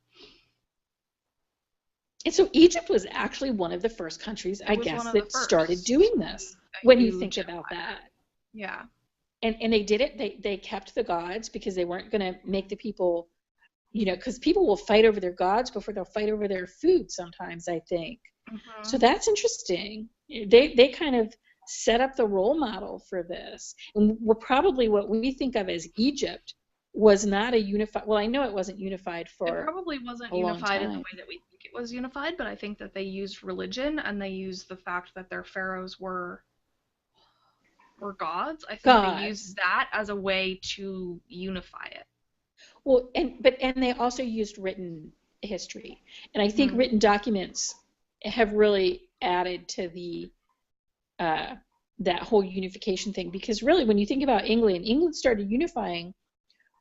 And so Egypt was actually one of the first countries, It I was one guess, of the that started first. doing this A when you think huge about empire. that. Yeah. And they did it, they kept the gods because they weren't going to make the people, because people will fight over their gods before they'll fight over their food sometimes, I think. So Hmm. that's interesting. They kind of set up the role model for this. And we're probably what we think of as Egypt was not a unified, well, I know it wasn't unified It for probably wasn't a long unified in the time. way that we think it was unified, but I think that they used religion and they used the fact that their pharaohs were gods. I think they Gods. used that as a way to unify it. Well, and they also used written history, and I think Hmm. written documents have really added to the uh, that whole unification thing. Because really, when you think about England, England started unifying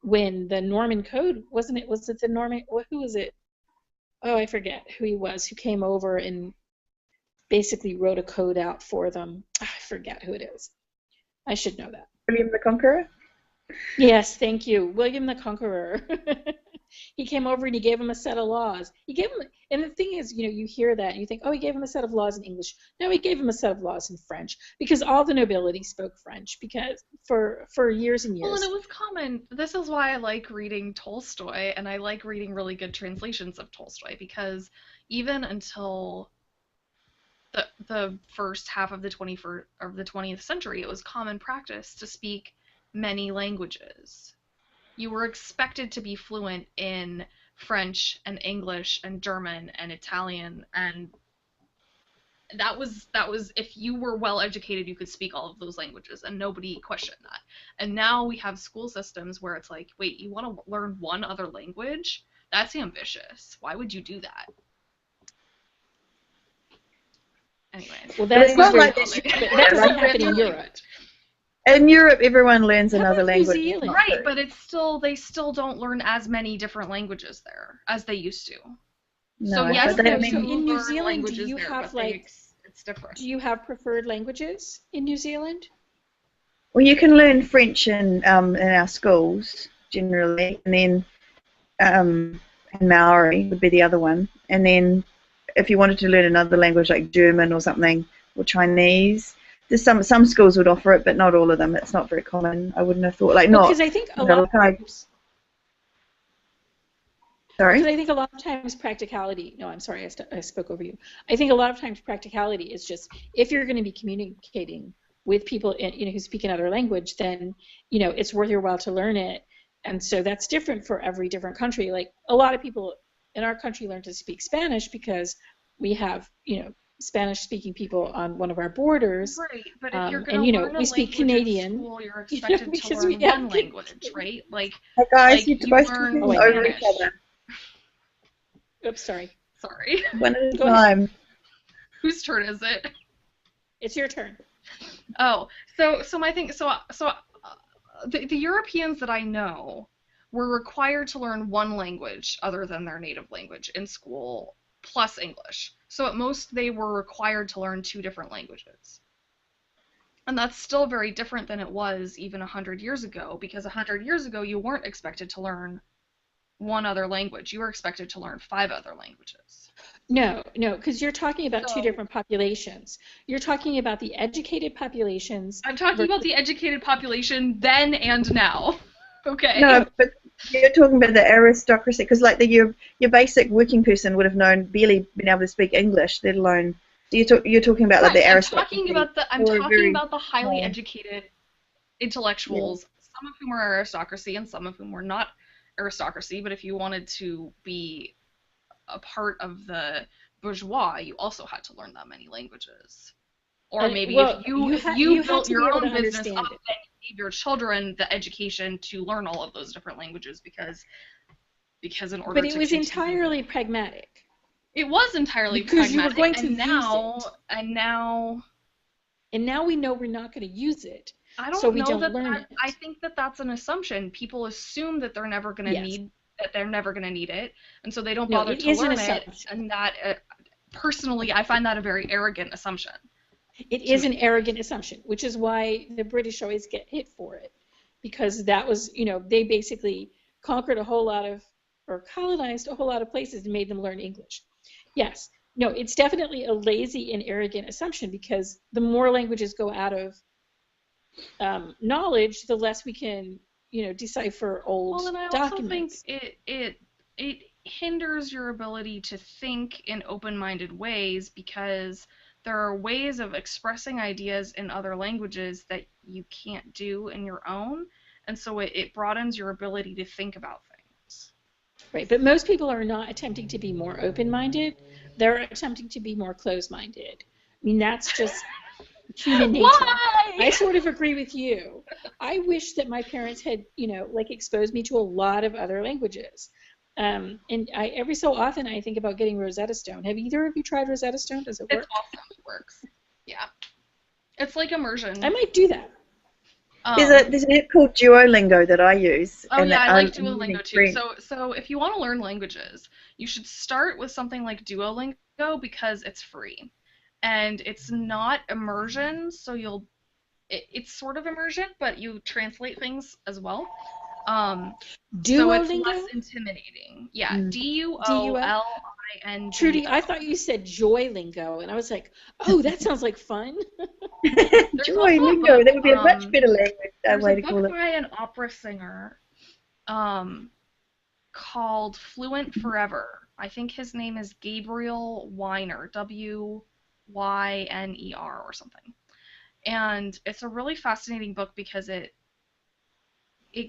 when the Norman Code wasn't it? Was it the Norman? Who was it? Oh, I forget who he was who came over and basically wrote a code out for them. I forget who it is. I should know that. William the Conqueror? Yes, thank you. William the Conqueror. He came over and he gave him a set of laws. He gave him, and the thing is, you hear that and you think, oh, he gave him a set of laws in English. No, he gave him a set of laws in French because all the nobility spoke French because for years and Well, and years. it was common. This is why I like reading Tolstoy and I like reading really good translations of Tolstoy because even until the first half of the 20th century, it was common practice to speak many languages. You were expected to be fluent in French and English and German and Italian, and that was if you were well educated you could speak all of those languages and nobody questioned that. And now we have school systems where it's like, wait, you want to learn one other language? That's ambitious. Why would you do that? Anyways. Well, But that it's is not very like common. this. But that doesn't happen in Europe. In Europe, everyone learns How another about New language. Zealand? Right, but they still don't learn as many different languages there as they used to. So No, yes, but No, I so mean, in New learn Zealand, do languages you there, have but like, it's different. do you have preferred languages in New Zealand? well, you can learn French in our schools generally, and then and Maori would be the other one. And then if you wanted to learn another language like German or something, or Chinese, there's some schools would offer it, but not all of them. It's not very common. I wouldn't have thought, like, Well, not, because I think a you know, lot of like times, because sorry? I think a lot of times practicality, no, I'm sorry, I spoke over you. I think a lot of times practicality is just, if you're going to be communicating with people who speak another language, then, it's worth your while to learn it. And so that's different for every different country. Like, a lot of people in our country learn to speak Spanish because we have, Spanish-speaking people on one of our borders. Right, but if you're And, going to learn a we speak language Canadian. in school, you're expected to because learn we have one language, right? Like Hey guys, like you're you both learn talking Oh, over each Spanish. other. Oops, sorry. Sorry. One at a Go ahead. time. Whose turn is it? It's your turn. Oh, so my thing, the Europeans that I know were required to learn one language other than their native language in school, plus English. So at most they were required to learn 2 different languages. And that's still very different than it was even 100 years ago, because 100 years ago you weren't expected to learn one other language. You were expected to learn 5 other languages. No, because you're talking about two So- different populations. You're talking about the educated populations. I'm talking about the educated population then and now. Okay. No, but you're talking about the aristocracy, because like your basic working person would have barely been able to speak English, let alone. You're talking about like the I'm aristocracy. talking about the highly small. educated intellectuals, some of whom are aristocracy and some of whom were not aristocracy, but if you wanted to be a part of the bourgeois, you also had to learn that many languages. Or maybe if you built your own business up, then you gave your children the education to learn all of those different languages because in order to But it was continue, entirely pragmatic. it was entirely Because you were pragmatic, going to use it. And now we know we're not going to use it. I don't So we know don't learn it. I think that's an assumption. People assume that they're never going to Yes. need it, and so they don't No, bother it to is an learn it. assumption. And that, personally, I find that a very arrogant assumption. It is an arrogant assumption, which is why the British always get hit for it. Because that was, they basically conquered a whole lot of, or colonized a whole lot of places and made them learn English. Yes. No, it's definitely a lazy and arrogant assumption, because the more languages go out of knowledge, the less we can, decipher old Well, and I also documents. think it hinders your ability to think in open-minded ways, because there are ways of expressing ideas in other languages that you can't do in your own, and so it broadens your ability to think about things. Right, but most people are not attempting to be more open-minded. They're attempting to be more closed-minded. I mean, that's just human nature. Why? I sort of agree with you. I wish that my parents had, exposed me to a lot of other languages. And every so often I think about getting Rosetta Stone. Have either of you tried Rosetta Stone? Does it work? It's awesome. It works. Yeah. It's like immersion. I might do that. There's an app called Duolingo that I use. Oh, and yeah, I like I'm Duolingo using too. French. So if you want to learn languages, you should start with something like Duolingo because it's free. And it's not immersion, so it's sort of immersion, but you translate things as well. So it's Duolingo? less intimidating. Yeah, Mm. Duolingo. Trudy, I thought you said Joylingo, and I was like, oh, that sounds like fun. Duolingo, that would be a much better language There's way a to call book it. by an opera singer called Fluent Forever. I think his name is Gabriel Weiner, Wyner or something. And it's a really fascinating book because it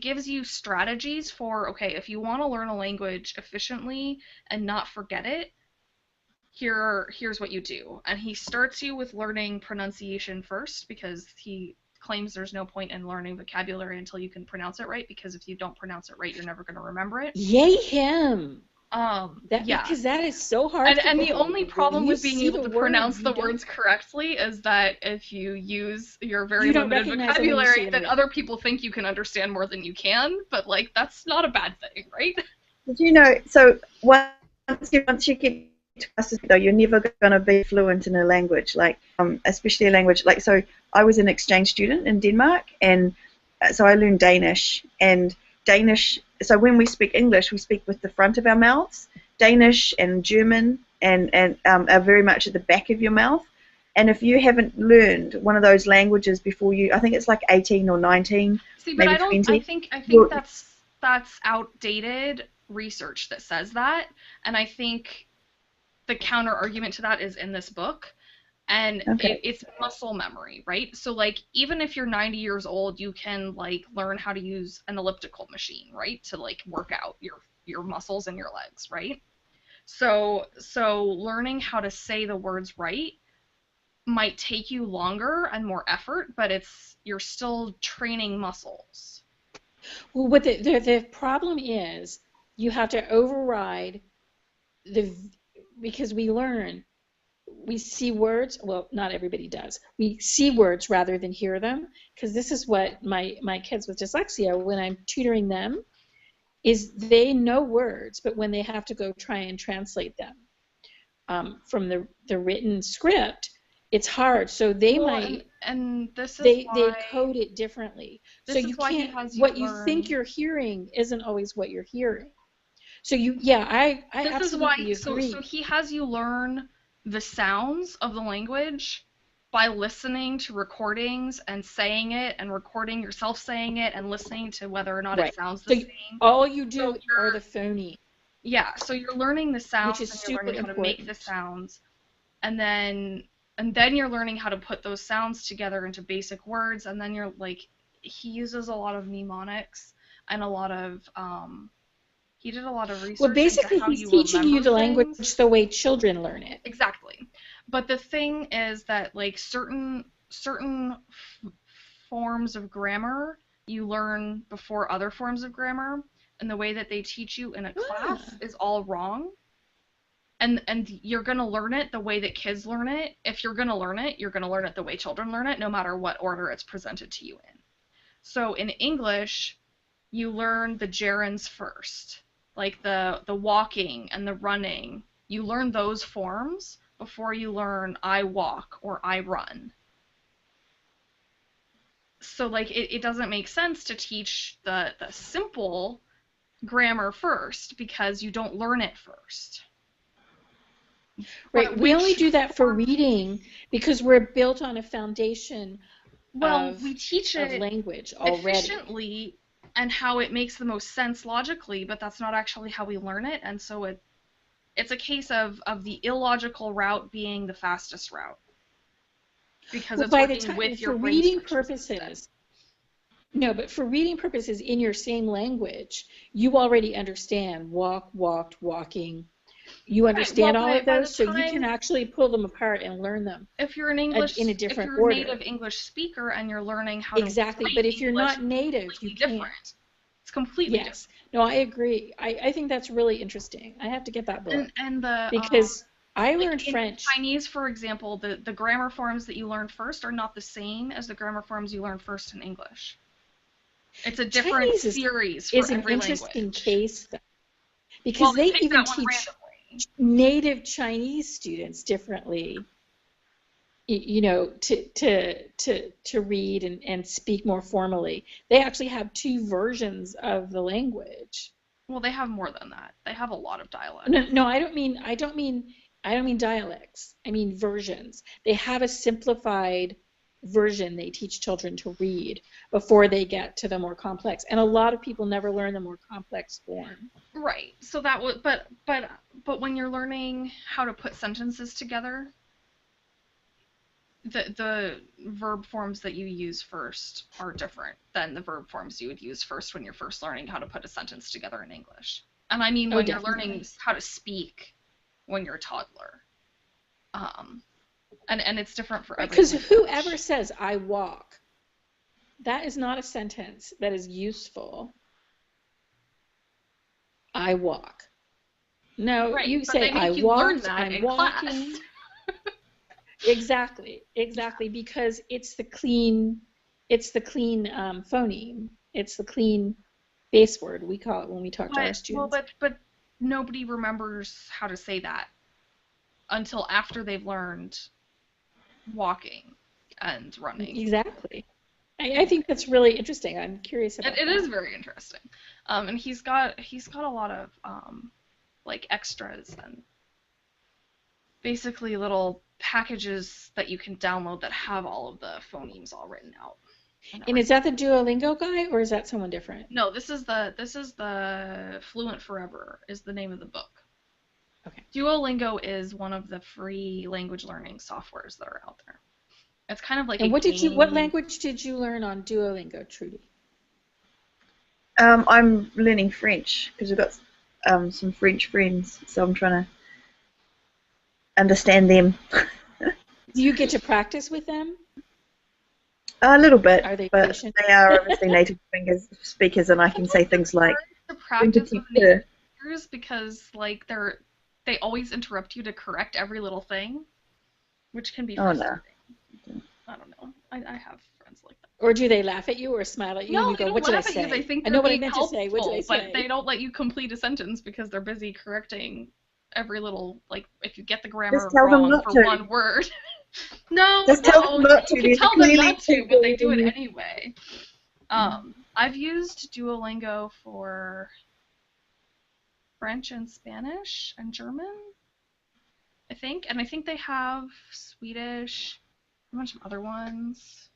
gives you strategies for, okay, if you want to learn a language efficiently and not forget it, here's what you do. And he starts you with learning pronunciation first, because he claims there's no point in learning vocabulary until you can pronounce it right, because if you don't pronounce it right, you're never going to remember it. Yay him! Yeah. Because that is so hard And for the people. only When problem you with being see able the to word, pronounce you the don't words correctly is that if you use your very you don't limited recognize them when you see vocabulary, them then written. other people think you can understand more than you can, but like that's not a bad thing, right? Did you know? So once you get to classes, though, you're never going to be fluent in a language, like especially a language like. So I was an exchange student in Denmark, and so I learned Danish. And Danish. So when we speak English, we speak with the front of our mouths. Danish and German and are very much at the back of your mouth. And if you haven't learned one of those languages before you, I think it's like 18 or 19, See, but maybe I don't. I 20. think You're, that's outdated research that says that, and I think the counter argument to that is in this book, and okay. it's muscle memory, right? So like even if you're 90 years old, you can like learn how to use an elliptical machine, right, to like work out your muscles and your legs, right? So learning how to say the words right might take you longer and more effort, but you're still training muscles. Well, what the problem is, you have to override the because we see words. Well, not everybody does. We see words rather than hear them, because this is what my kids with dyslexia, when I'm tutoring them, is they know words, but when they have to go try and translate them from the written script, it's hard. So they Well, might and this is they why code it differently. So this is you why he can't, has you what you think learn. you're hearing isn't always what you're hearing. So yeah, I This is why absolutely so agree. he has you learn the sounds of the language by listening to recordings and saying it and recording yourself saying it and listening to whether or not it Right. sounds the So same. all you So do are you're the phony, yeah, so you're learning the which sounds is and you're learning super how to make the important. sounds and then you're learning how to put those sounds together into basic words, and then you're like he uses a lot of mnemonics and a lot of he did a lot of Well, research into basically, how he's you teaching you remember the language things. the way children learn it. Exactly. But the thing is that like certain forms of grammar you learn before other forms of grammar, and the way that they teach you in a class Ah, is all wrong. And you're going to learn it the way that kids learn it. If you're going to learn it, you're going to learn it the way children learn it, no matter what order it's presented to you in. So in English, you learn the gerunds first, like the walking and the running. You learn those forms before you learn I walk or I run. So like it doesn't make sense to teach the simple grammar first because you don't learn it first. right. But We only which do that for form? reading because we're built on a foundation Well, of we teach of it language already. efficiently and how it makes the most sense logically, but that's not actually how we learn it, and so it's a case of the illogical route being the fastest route because Well, it's by the working time with your for brain reading structures instead. purposes, no, but for reading purposes in your same language, you already understand walk, walked, walking. You Right. Well, understand all of by the those, so you can time actually pull them apart and learn them in a if different you're a native order. English speaker and you're learning how to Exactly. write But if you're English, not it's native, you completely can't. different. It's completely different. Yes. No, I agree. I think that's really interesting. I have to get that book And the because I like learned in French. Chinese, for example, the grammar forms that you learn first are not the same as the grammar forms you learn first in English. It's a different Chinese series for is an every interesting language. case though, Well, because they they picked even that one teach randomly. native Chinese students differently, to read and speak more formally. They actually have two versions of the language. Well, they have more than that. They have a lot of No, dialects. no, I don't mean dialects. I mean versions. They have a simplified version they teach children to read before they get to the more complex. And a lot of people never learn the more complex form. Right. So that would, but when you're learning how to put sentences together, the verb forms that you use first are different than the verb forms you would use first when you're first learning how to put a sentence together in English. And I mean Oh, when you're learning definitely. how to speak when you're a toddler. Um, and it's different for Right, every because whoever language. says I walk, that is not a sentence that is useful. I walk. No, Right, you but say they I make you learn walked, that I'm in class. walking. Exactly, exactly, because it's the clean phoneme. It's the clean base word we call it when we talk to our But well, students. but nobody remembers how to say that until after they've learned walking and running. Exactly. I think that's really interesting. I'm curious It, about it is that. very interesting. And he's got a lot of like extras and basically little packages that you can download that have all of the phonemes all written out and And is everything. that the Duolingo guy, or is that someone different? No, this is the Fluent Forever is the name of the book. Okay. Duolingo is one of the free language learning softwares that are out there. It's kind of like a And what game. language did you learn on Duolingo, Trudy? I'm learning French because we've got some French friends, so I'm trying to understand them Do you get to practice with them? a little bit, Are they but patient? they are obviously native speakers, and I can say Sometimes it's things like hard to "when to practice with teach native her." speakers because like they always interrupt you to correct every little thing, which can be Oh no. frustrating. I don't know. I have friends like that. Or do they laugh at you or smile at you and No, you they go, don't what did I laugh at you. They say? think I they're know what I being meant to say. What did I helpful, but they say? don't let you complete a sentence because they're busy correcting every little, like, if you get the Just grammar tell them wrong not for to. one word. No, Just tell them no, not you to. can There's tell them clearly not to, but they do it people. anyway. I've used Duolingo for French and Spanish and German, I think, and I think they have Swedish, a bunch of other ones.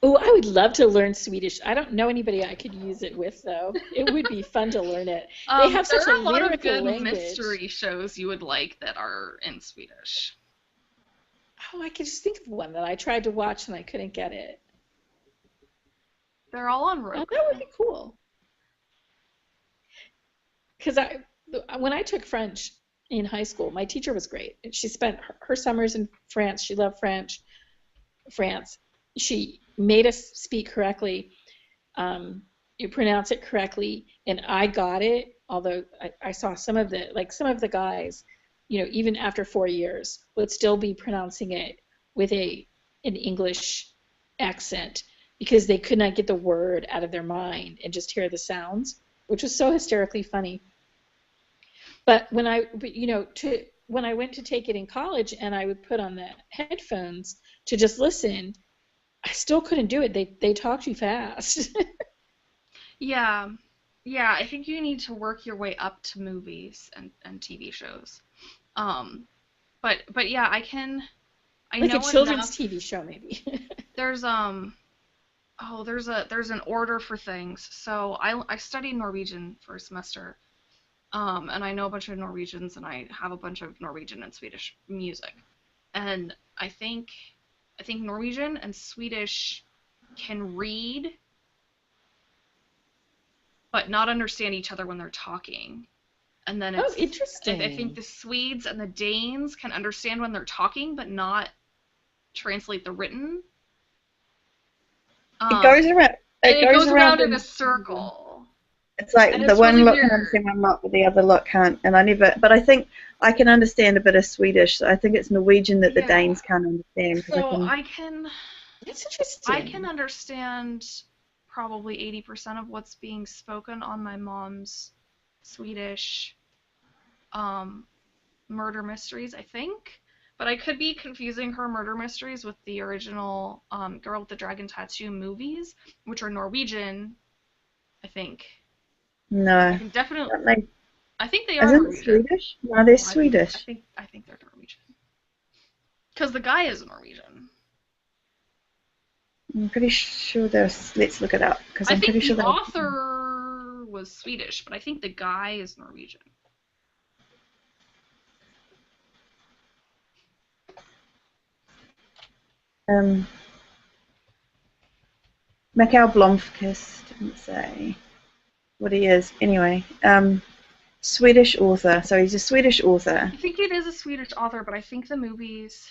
Oh, I would love to learn Swedish. I don't know anybody I could use it with, though. It would be fun to learn it. They have There such a are a lot of lyrical good language. mystery shows you would like that are in Swedish. Oh, I could just think of one that I tried to watch and I couldn't get it. They're all on Oh, Roku. that would be cool. Because when I took French in high school, my teacher was great. She spent her summers in France. She loved France. She made us speak correctly. You pronounce it correctly, and I got it. Although I saw some of the guys, even after 4 years, would still be pronouncing it with an English accent because they could not get the word out of their mind and just hear the sounds, which was so hysterically funny. But when I went to take it in college and I would put on the headphones to just listen, I still couldn't do it. They talk too fast. Yeah, yeah, I think you need to work your way up to movies and TV shows. Um, but yeah, I Like a know children's enough. TV show, maybe. There's there's an order for things. So I studied Norwegian for a semester. And I know a bunch of Norwegians, and I have a bunch of Norwegian and Swedish music. And I think Norwegian and Swedish can read, but not understand each other when they're talking. And then Oh, I think interesting. the Swedes and the Danes can understand when they're talking, but not translate the written. It Um, goes around. and It it goes goes around around in a in. circle, It's like and the it's really one lot can weird. understand one lot, but the other lot can't. And I never. But I think I can understand a bit of Swedish. So I think it's Norwegian that the Yeah. Danes can't understand because I So can. That's I can interesting. understand probably 80% of what's being spoken on my mom's Swedish um, murder mysteries, I think. But I could be confusing her murder mysteries with the original Girl with the Dragon Tattoo movies, which are Norwegian, I think. I No. can definitely. Don't they? I think they are Isn't it Norwegian. Swedish? No, they're Oh, I think I Swedish. think I think they're Norwegian. Because the guy is Norwegian. I'm pretty sure they're. Let's look it up because I I'm think pretty the sure they're. author was Swedish, but I think the guy is Norwegian. Um, Mikael Blomkvist didn't say what he is. Anyway, Swedish author. So he's a Swedish author. I think it is a Swedish author, but I think the movies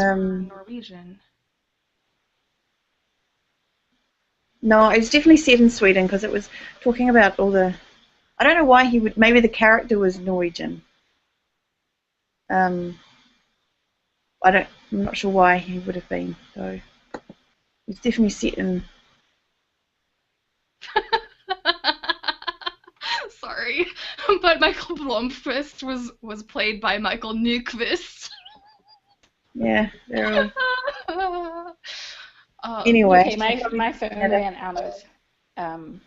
were Um, Norwegian. No, it's definitely set in Sweden because it was talking about all the. I don't know why he would. Maybe the character was Norwegian. Um, I'm not sure why he would have been though. It's definitely set in. Sorry, but Michael Blomkvist was played by Michael Nyqvist. Yeah, they're all. Um, Anyway. Okay, my phone ran out of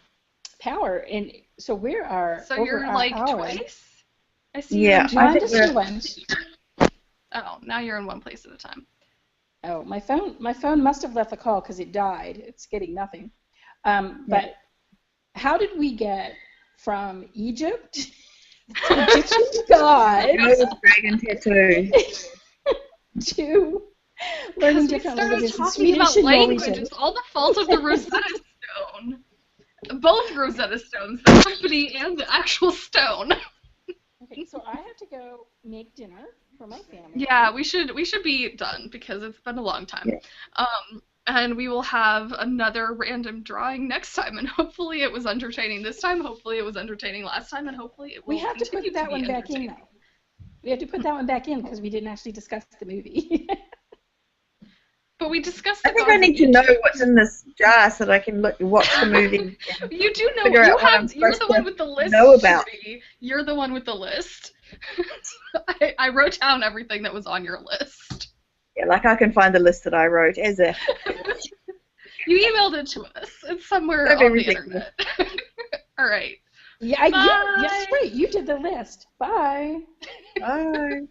power, and so we are so over you're our like hour. twice? I see Yeah, you I No, in I'm think just we're- in once. Oh, now you're in one place at a time. Oh, my phone must have left the call because it died. It's getting nothing. But how did we get from Egypt, the Egyptian god, Noah's dragon tattoo. to learning Because we different started languages in talking Swedish about and language. Norwegian? It's all the fault of the Rosetta Stone. Both Rosetta Stones, the company and the actual stone. Okay, so I have to go make dinner for my family. Yeah, we should be done because it's been a long time. Yeah. And we will have another random drawing next time, and hopefully it was entertaining this time. Hopefully it was entertaining last time, and hopefully it will We have to continue put that be one back in, entertaining. though. We have to put that one back in because we didn't actually discuss the movie. But we discussed I the think I gods need of to know Egypt. what's in this jar so that I can watch the movie. You do know. Figure You out what I'm have. You're supposed the to one with the list. know about. Shruti. You're the one with the list. I wrote down everything that was on your list. Yeah, like I can find the list that I wrote as if. You emailed it to us. It's somewhere Don't be on the ridiculous. internet. All right. Yeah, Bye. yes, right. You did the list. Bye. Bye.